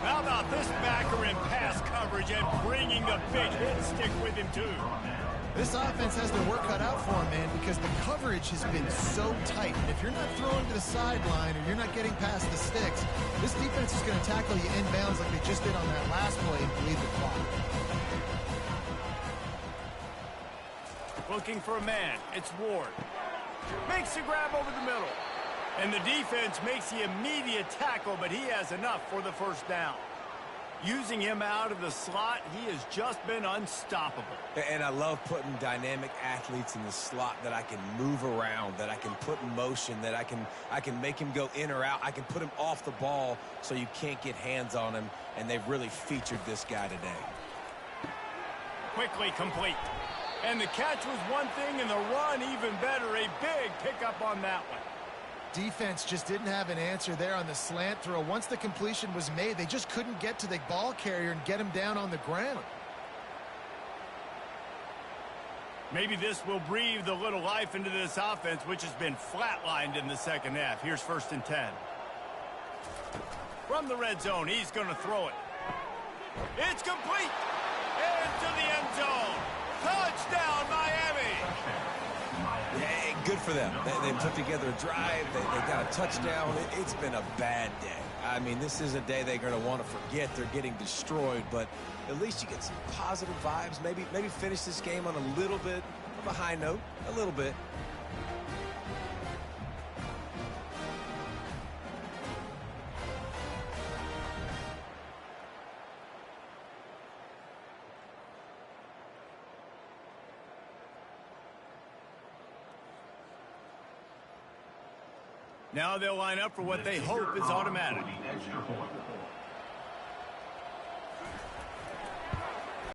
How about this backer in pass coverage and bringing the big hit stick with him too? This offense has their work cut out for them, man, because the coverage has been so tight. And if you're not throwing to the sideline or you're not getting past the sticks, this defense is going to tackle you inbounds like they just did on that last play and bleed the clock. Looking for a man, it's Ward. Makes the grab over the middle. And the defense makes the immediate tackle, but he has enough for the first down. Using him out of the slot, he has just been unstoppable. And I love putting dynamic athletes in the slot that I can move around, that I can put in motion, that I can make him go in or out. I can put him off the ball so you can't get hands on him, and they've really featured this guy today. Quickly complete. And the catch was one thing, and the run even better. A big pickup on that one. Defense just didn't have an answer there on the slant throw. Once the completion was made, they just couldn't get to the ball carrier and get him down on the ground. Maybe this will breathe a little life into this offense, which has been flatlined in the second half. Here's 1st and 10. From the red zone, he's going to throw it. It's complete. Into the end zone. Touchdown, Miami. Yeah, good for them. They put together a drive. They got a touchdown. It's been a bad day. I mean, this is a day they're going to want to forget. They're getting destroyed, but at least you get some positive vibes. Maybe finish this game on a little bit of a high note, a little bit. Now they'll line up for what they hope is automatic.